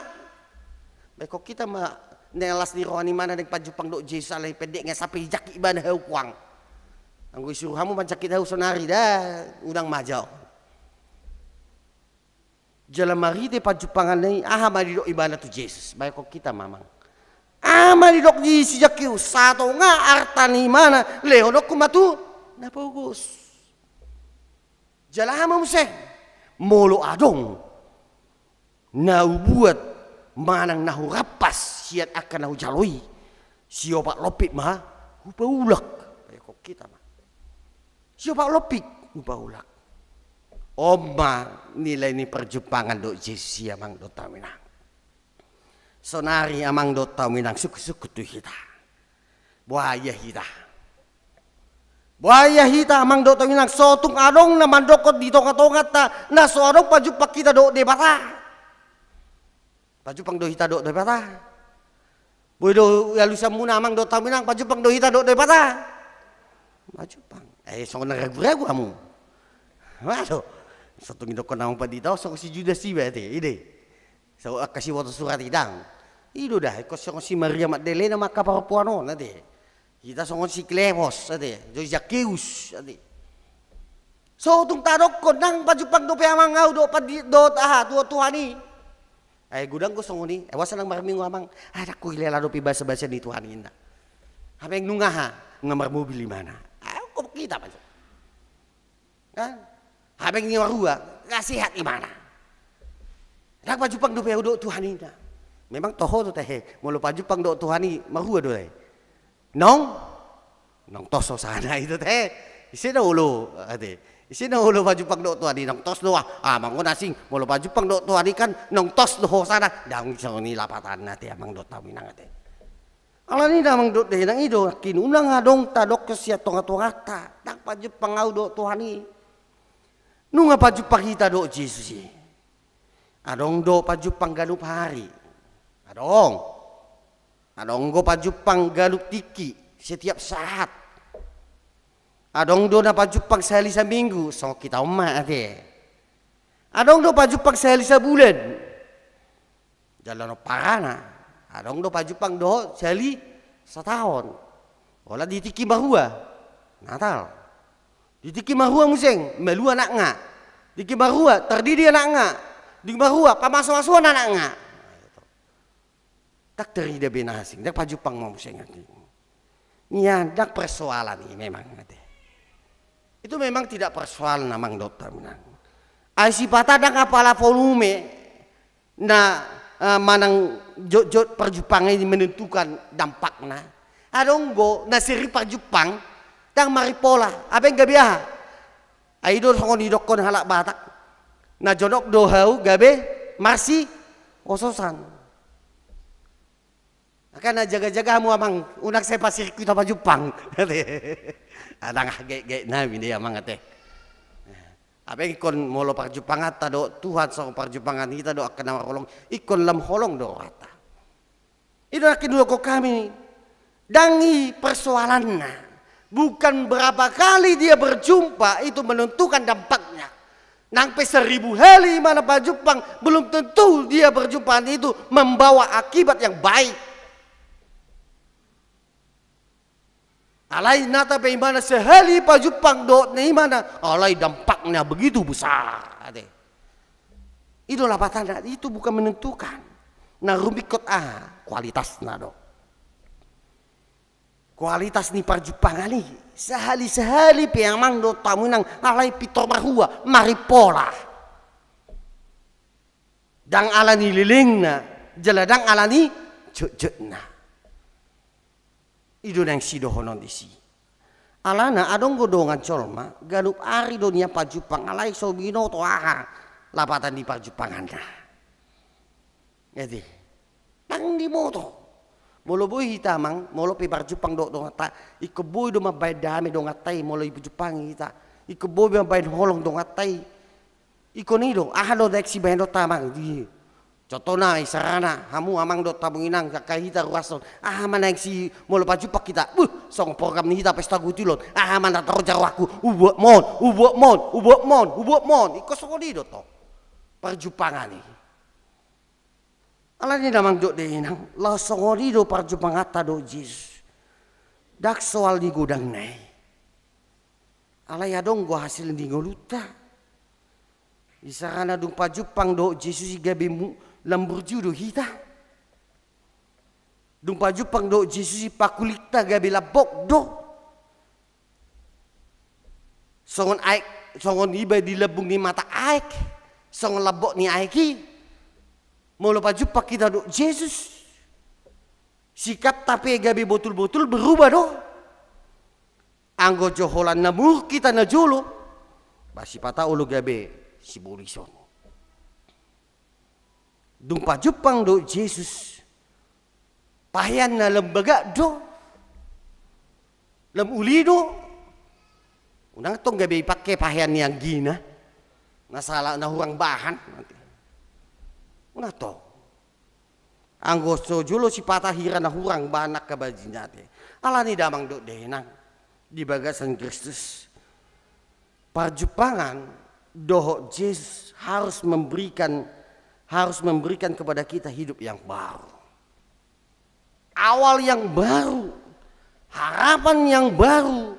B: Baik kok kita ma nelas di rohani mana deng pajupang do Jesus alai pendek nge sampai jaki ibadah heu kuang. Anggo suruh kamu mancakit heu sonari dah udang majau. Jalan mari de pajupangan ni aha mari do ibadah tu Jesus. Baik kok kita mamang. Mari dok di si jakiu satu nga artani mana leho dok kumatu na bagus. Jalan hama museng molo adong na ubuat manang nahu rapas siat akan nahu jalui siopak lopik mah upa ulak kok kita mah siopak lopik upa ulak oma nilai ni perjumpaan do Yesus amang do taminang sonari amang do taminang suku-suku tu kita buaya hita amang do taminang sotung adong na mandokot di tonga-tonga ta na so adong pajumpa kita do debata pajupang do hita do debata. Boy do yalusa muna amang do taminang pajupang do hita do debata. Pajupang. So naragu-ragu kamu. Waduh. So tungin do ko namang paditaw so si Judas si bete ide. So kasih waktu surat idang. Ido dah ko si Maria Magdalena maka perempuan nade. Kita so si Kleopas nade. Jo Zakeus nade. So tung tadok ko nang pajupang do peamang au do padi do Tuhani. Gudang ko songoni, wasan ang maraming amang, ada ko ilela do pibasa-basa ni Tuhan ina. Habeng nungaha, ngamar mobil di mana? Ko kita pa. Kan? Habeng ni marua, nasihat di mana? Dak pajupang do peo do Tuhan ini. Memang toho tu teh, mulu pajupang do Tuhan ini marua do teh. Nong toso sana itu teh. Isi na ulo, ate. Isi na ulo pajupang do Tuhan ini nong tos do mangun asing mulu pajupang do Tuhan ini kan nong tos do sana. Dang so ni lapatan nate amang do taminang ate. Ala ni damang do deh nang ido kinunang adong tadok kesia tonga-tongata. Dak pajupang au do Tuhan ini. Nunga pajupang kita do Yesus ini. Adong do pajupang galup hari. Adong go pajupang galup tiki setiap saat. Adong do na pajupang sehari seminggu, so kita umat ate. Adong do pajupang sehari sebulan. Jalan parana. Adong do pajupang do sehari setahun. Olah di tiki bahua Natal. Di tiki bahua museng, melu anak nga. Di tiki bahua terdiri anak nga. Di bahua pamasu-masu anak nga. Tak terida binasing, dak pajupang mau museng ati. Nya dak persoalan ini memang ate. Itu memang tidak persoalan namang dokter menang. Aisi patah dan kepala volume na manang jot perjupang ini menentukan dampaknya. Adong go na seri perjupang tang maripola. Apa yang gabi ah? Aido songon idokon halak batak. Na jonok do hau gabe marsi kososan. Akan jaga-jaga mu amang unak saya pasir kita pajupang. Adang gek nabi dia amang ate. Apa ikon molo parjupangan do Tuhan so parjupangan kita do akan marolong ikon lam holong do rata. Itu akan dulu kok kami dangi persoalannya. Bukan berapa kali dia berjumpa itu menentukan dampaknya. Sampai 1000 hari mana pajupang belum tentu dia berjumpa itu membawa akibat yang baik. Alai nata pe mana sehari pajupang do ni mana alai dampaknya begitu besar ade. Itu lapatan itu bukan menentukan. Nah rumikot kualitas do. Kualitas ni parjupangan ni sehari pe yang mang do tamunang alai pitor bahua maripola. Dang alani lilingna jeladang alani jejena. Ido nang sido honon disi. Alana adong godongan colma galup ari dunia pajupang alai sobino to lapatan di pajupangan. Jadi tang di moto. Molo boy hitamang molo pe pajupang do ta ikeboy do mabay dami do ngatai molo ipujupang kita. Ikeboy mabay holong do ngatai. Ikonido do deksi bendo tamang di. Contohnya isarana hamu amang do tabunginang kakahita ruason mana yang si molo pajupak kita song program ni kita pesta gutilon mana taro jarwaku ubuak mon iko songodi do to parjupangan ni ala ni namang do de inang la songodi do parjupangata do Yesus dak soal di gudang nai ala ya dong gua hasil di ngoluta isarana dung pajupang do Yesus gabimu lambur judo hita dung pajupang do Yesus pakulita gabi labok do songon aik songon iba di lebung ni mata aik songon labok ni aiki molo pajupak kita do Yesus sikap tapi gabi botul-botul berubah do anggo joholan namur kita na jolo basi pata ulu gabe si bolison dung pajupang do Yesus pahian na lembaga do lem uli do unang tong gabi pakai pahian yang gina nasala na hurang bahan una to anggo so julo si patah hira na hurang banak ka bajinate ala ni damang do denang di bagasan Kristus parjupangan doh Yesus harus memberikan kepada kita hidup yang baru. Awal yang baru, harapan yang baru,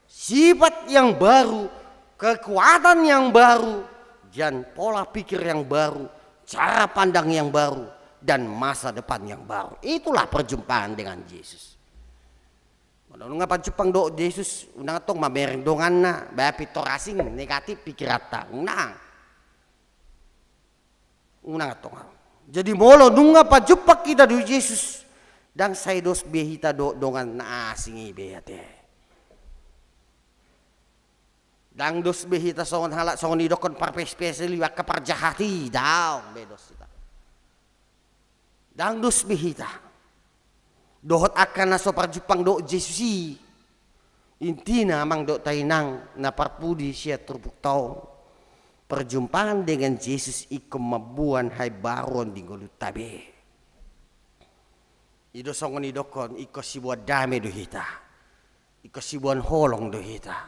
B: sifat yang baru, kekuatan yang baru, dan pola pikir yang baru, cara pandang yang baru, dan masa depan yang baru. Itulah perjumpaan dengan Yesus. Nung nga pagcupang do Jesus unang atong mamereng dongan na baya pitorasing negatif pikirata unang atong. Jadi molo nung nga pagcupak kita do Jesus dang saydos behita do dongan na asingi behate. Dang dos behita songon hala songon idokon parpe spesiali wak kaparjahati daw bedos kita. Dang dos behita dohot akan na so parjupang do Jesusi intina mang do tainang na parpudi siya turbuk taon perjumpaan dengan Yesus ikom mabuan hay baron di ngulut tabi ido songon idokon iko sibuan dame do hita iko sibuan holong do hita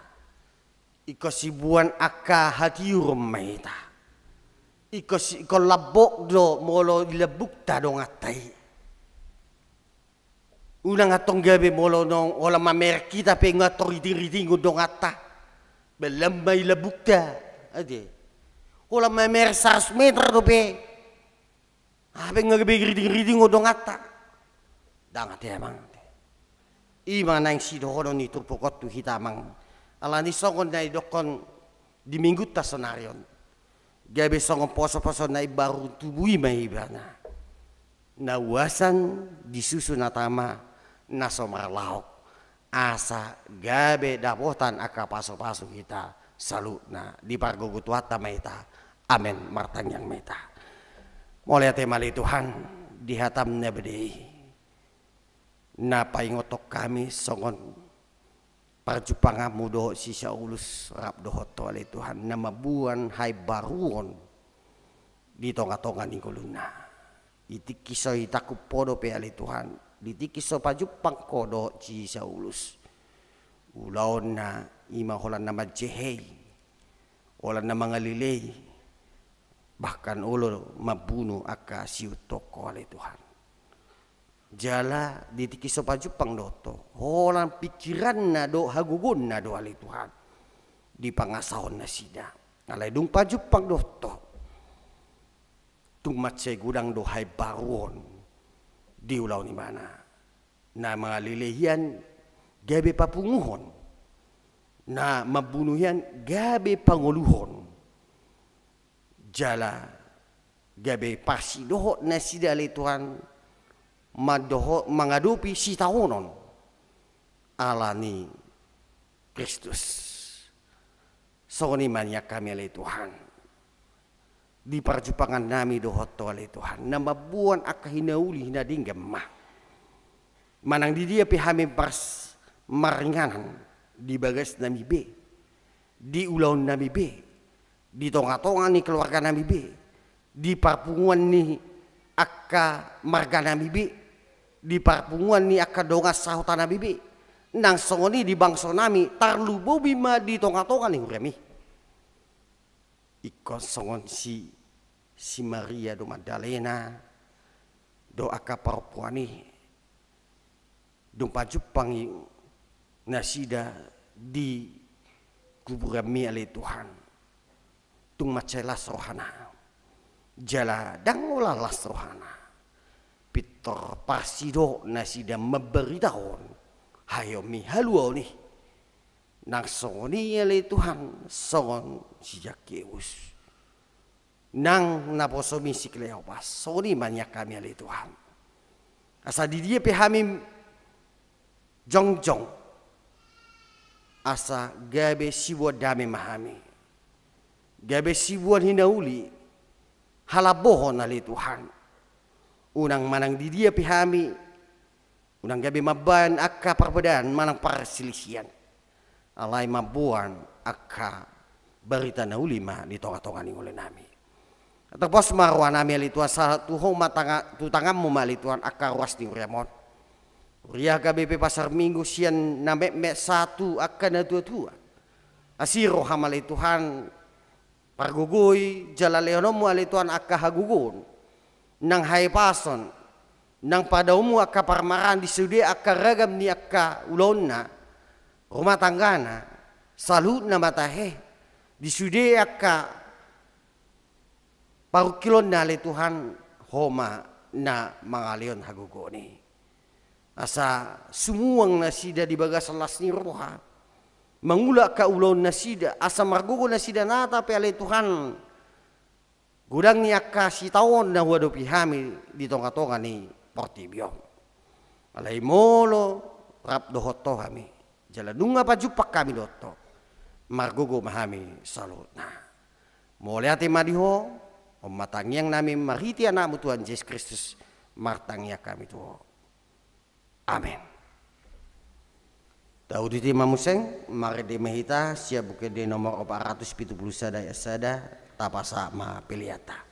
B: iko sibuan akka hatiurum mahita iko labok do molo ilabukta do ngatai. Unang atong gabi molo nong wala mamer kita pe ngato riting dong ata belambay labukta ade wala mamer 100 meter do pe ape ngabi riting dong ata dang ate amang ima nang sido hono ni turpokot tu hitamang ala ni songon na idokon di minggu ta sonarion gabi songon poso na ibaru tubui mahibana nawasan disusun atama naso marlaok asa gabe dapotan aka paso-paso kita salutna di pargogutuata meta amen martanyang meta mulai temali Tuhan dihatam na bedei na paingotok kami songon parjupanga mudo si Saulus rap dohot oleh Tuhan na mabuan hay baruon di tonga-tonga ningkuluna itikiso itaku podo pe ali Tuhan ditikiso pajupang kodo ci Saulus ulaon na ima holan na majehey holan na mga lilay bahkan ulo mabuno aka siutoko ali Tuhan jala ditikiso pajupang doto holan pikiran na do hagugun na do ali Tuhan di pangasahon na sida alay dung pajupang doto tumat say gudang do hay baruon di ulaw ni mana na mga lilihian gabi papunguhon na mabunuhan gabi panguluhon jala gabi pasidoho na sidali Tuhan madoho mangadupi si taonon ala ni Kristus so ni manya kami alay Tuhan di perjupangan nami dohot oleh Tuhan na mabuan aka hinauli hinadinggam mah manang di dia pihami pars maringanan di bagas nami be di ulaw nami be di tonga-tonga ni keluarga nami be di parpunguan ni aka marga nami be di parpunguan ni aka donga sahuta nami be nang songoni di bangso nami tarlu bobi ma di tonga-tonga ni huremi ikon songon si Maria do Magdalena do aka perempuan do pajupang nasida di kuburan mi ale Tuhan tung macelas rohana jala dang ulalas rohana pitor parsido nasida memberitahuan hayo mi haluo ni nang songoni ale Tuhan songon si Jakeus nang naposo misi Kleopas soni banyak kami ali Tuhan asa di dia pehami jongjong asa gabe sibuan dame mahami gabe sibuan hinauli halabohon ali Tuhan unang manang di dia pehami unang gabe maban akka perbedaan manang perselisihan alai mabuan akka berita nauli ma di tonga-tonga ni oleh nami atau pos marwan nami ali Tuhan satu hong matanga tu tangammu mali Tuhan akka ruas ni remon ria KBP pasar minggu sian namek satu akka na tua asiro hamali Tuhan pargugoy jala leonomu ali Tuhan akka hagugun nang hai pason nang padaumu akka parmaran di sude akka ragam ni akka ulonna rumah tanggana salut na matahe di sude akka parukilon na ali Tuhan homa na mga leon hagugoni asa sumuang nasida di bagas las ni roha. Mangula ka ulon nasida asa margogo nasida nata pe ale Tuhan. Gudang ni akka si tawon na huwado pihami di tonga-tonga ni Portibio. Alay molo rap dohoto kami. Jaladunga pa jupak kami doto. Margogo mahami salut. Nah, mole ate madiho om matangyang nami mariti anakmu Tuhan Yesus Kristus martangya kami tuho. Amin. Dauditi mamuseng mari de mehita sia buke de nomor 470 sada tapasa ma piliata.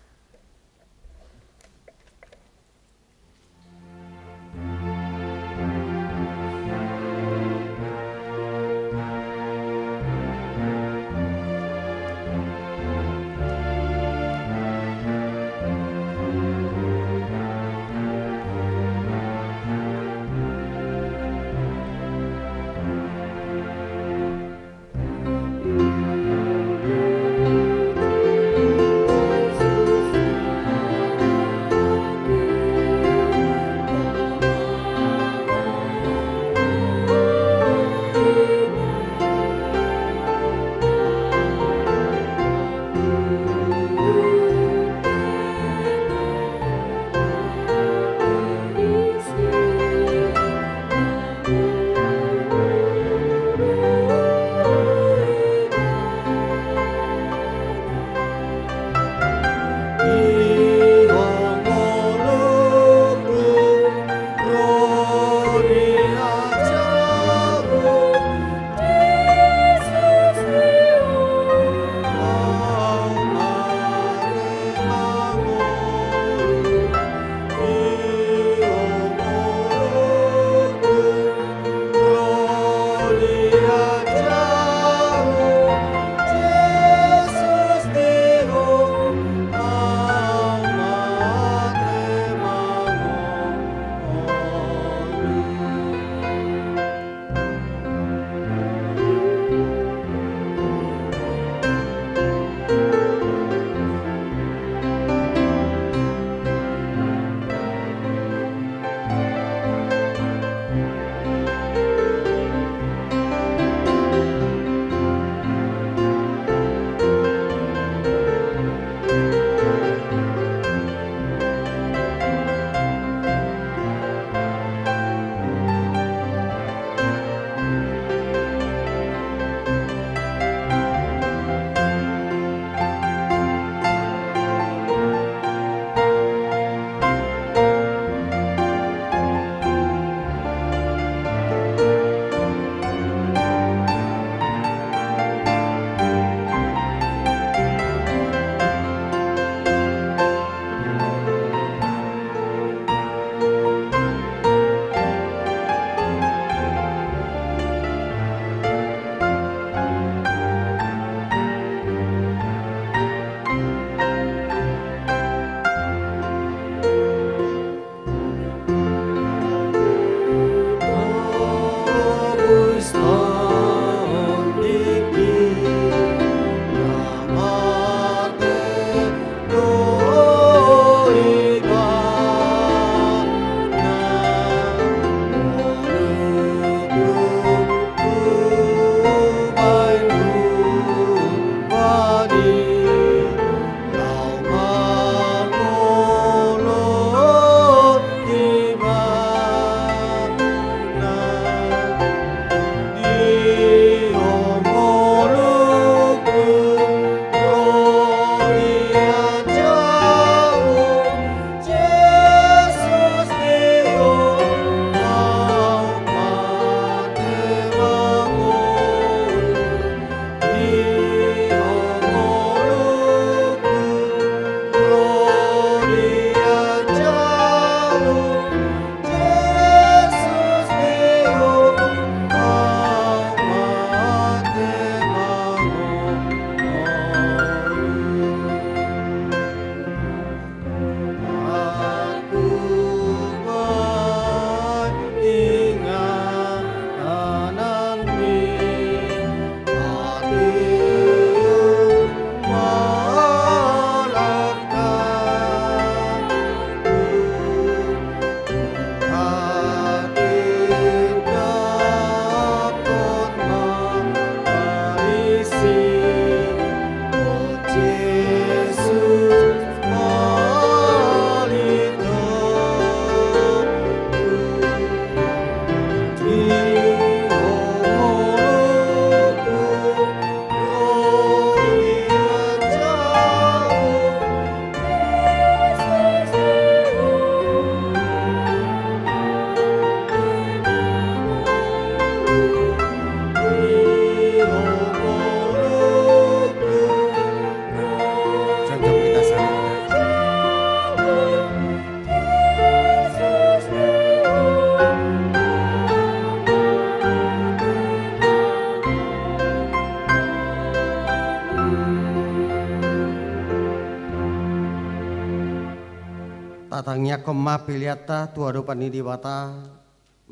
B: Tangnya koma piliata tua dopan di bata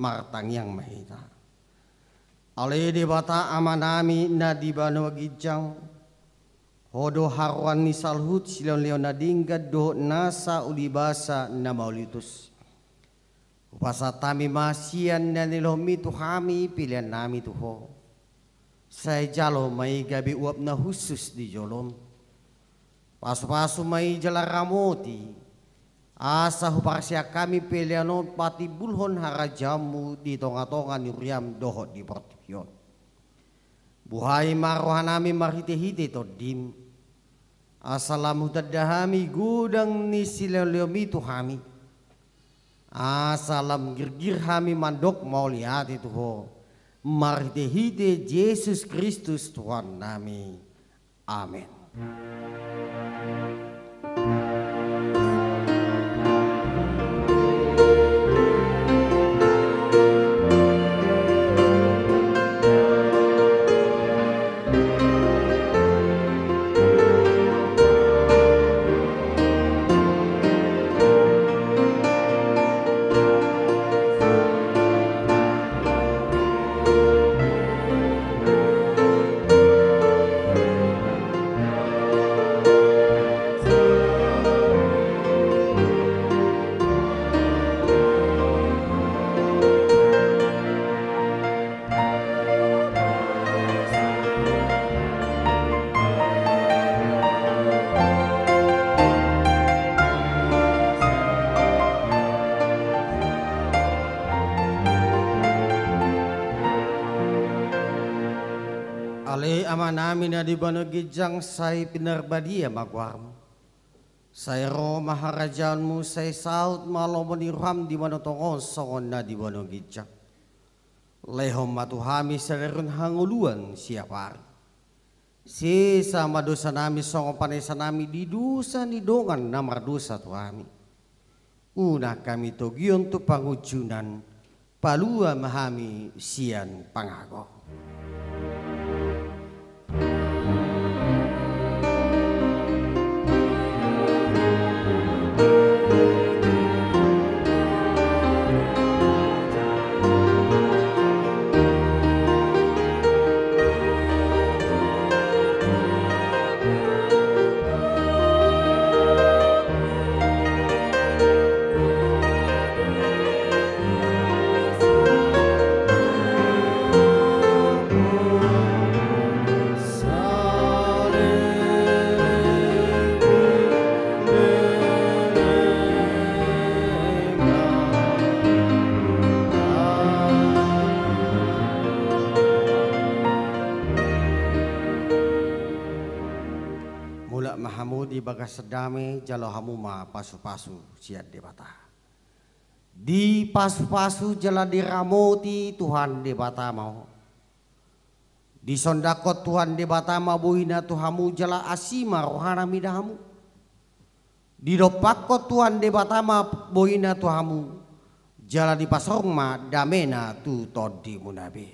B: martang yang mahita. Ale di bata amanami na di bano gijang. Hodo harwan ni salhut silon leon na dinggad do nasa ulibasa na maulitus. Upasa tami masian na nilomi tu kami pilihan nami tu ho. Saya jalo may gabi uap na husus di jolom. Pasu-pasu may jala ramoti. Asa huparsia kami pilihanon pati bulhon harajamu di tonga-tonga ni Uriam dohot di Portipion. Buhay marohanami marhite-hite to dim. Asalamu tadahami gudang ni sileleomi tu hami. Asalam girgir hami mandok mau lihat itu ho. Marhite-hite Yesus Kristus Tuhan nami. Amin. Ale amanami na di bano gijang say pinarbadia magwarmo. Say ro maharajanmu say saut malomon irham di bano tongon songon na di bano gijang. Lehom matuhami sarerun hanguluan siapar. Si sama dosa nami songon panesa nami di dosa ni dongan namar dosa tuhami. Una kami togion tu pangujunan palua mahami sian pangago. Bagas sedame jalo hamuma pasu-pasu siat debata. Di pasu-pasu jala diramoti Tuhan debata mau. Di sondakot Tuhan debata mau buhina Tuhamu jala asima rohana midahamu. Di dopakot Tuhan debata mau buhina Tuhamu jala di pasongma damena tu todi munabe.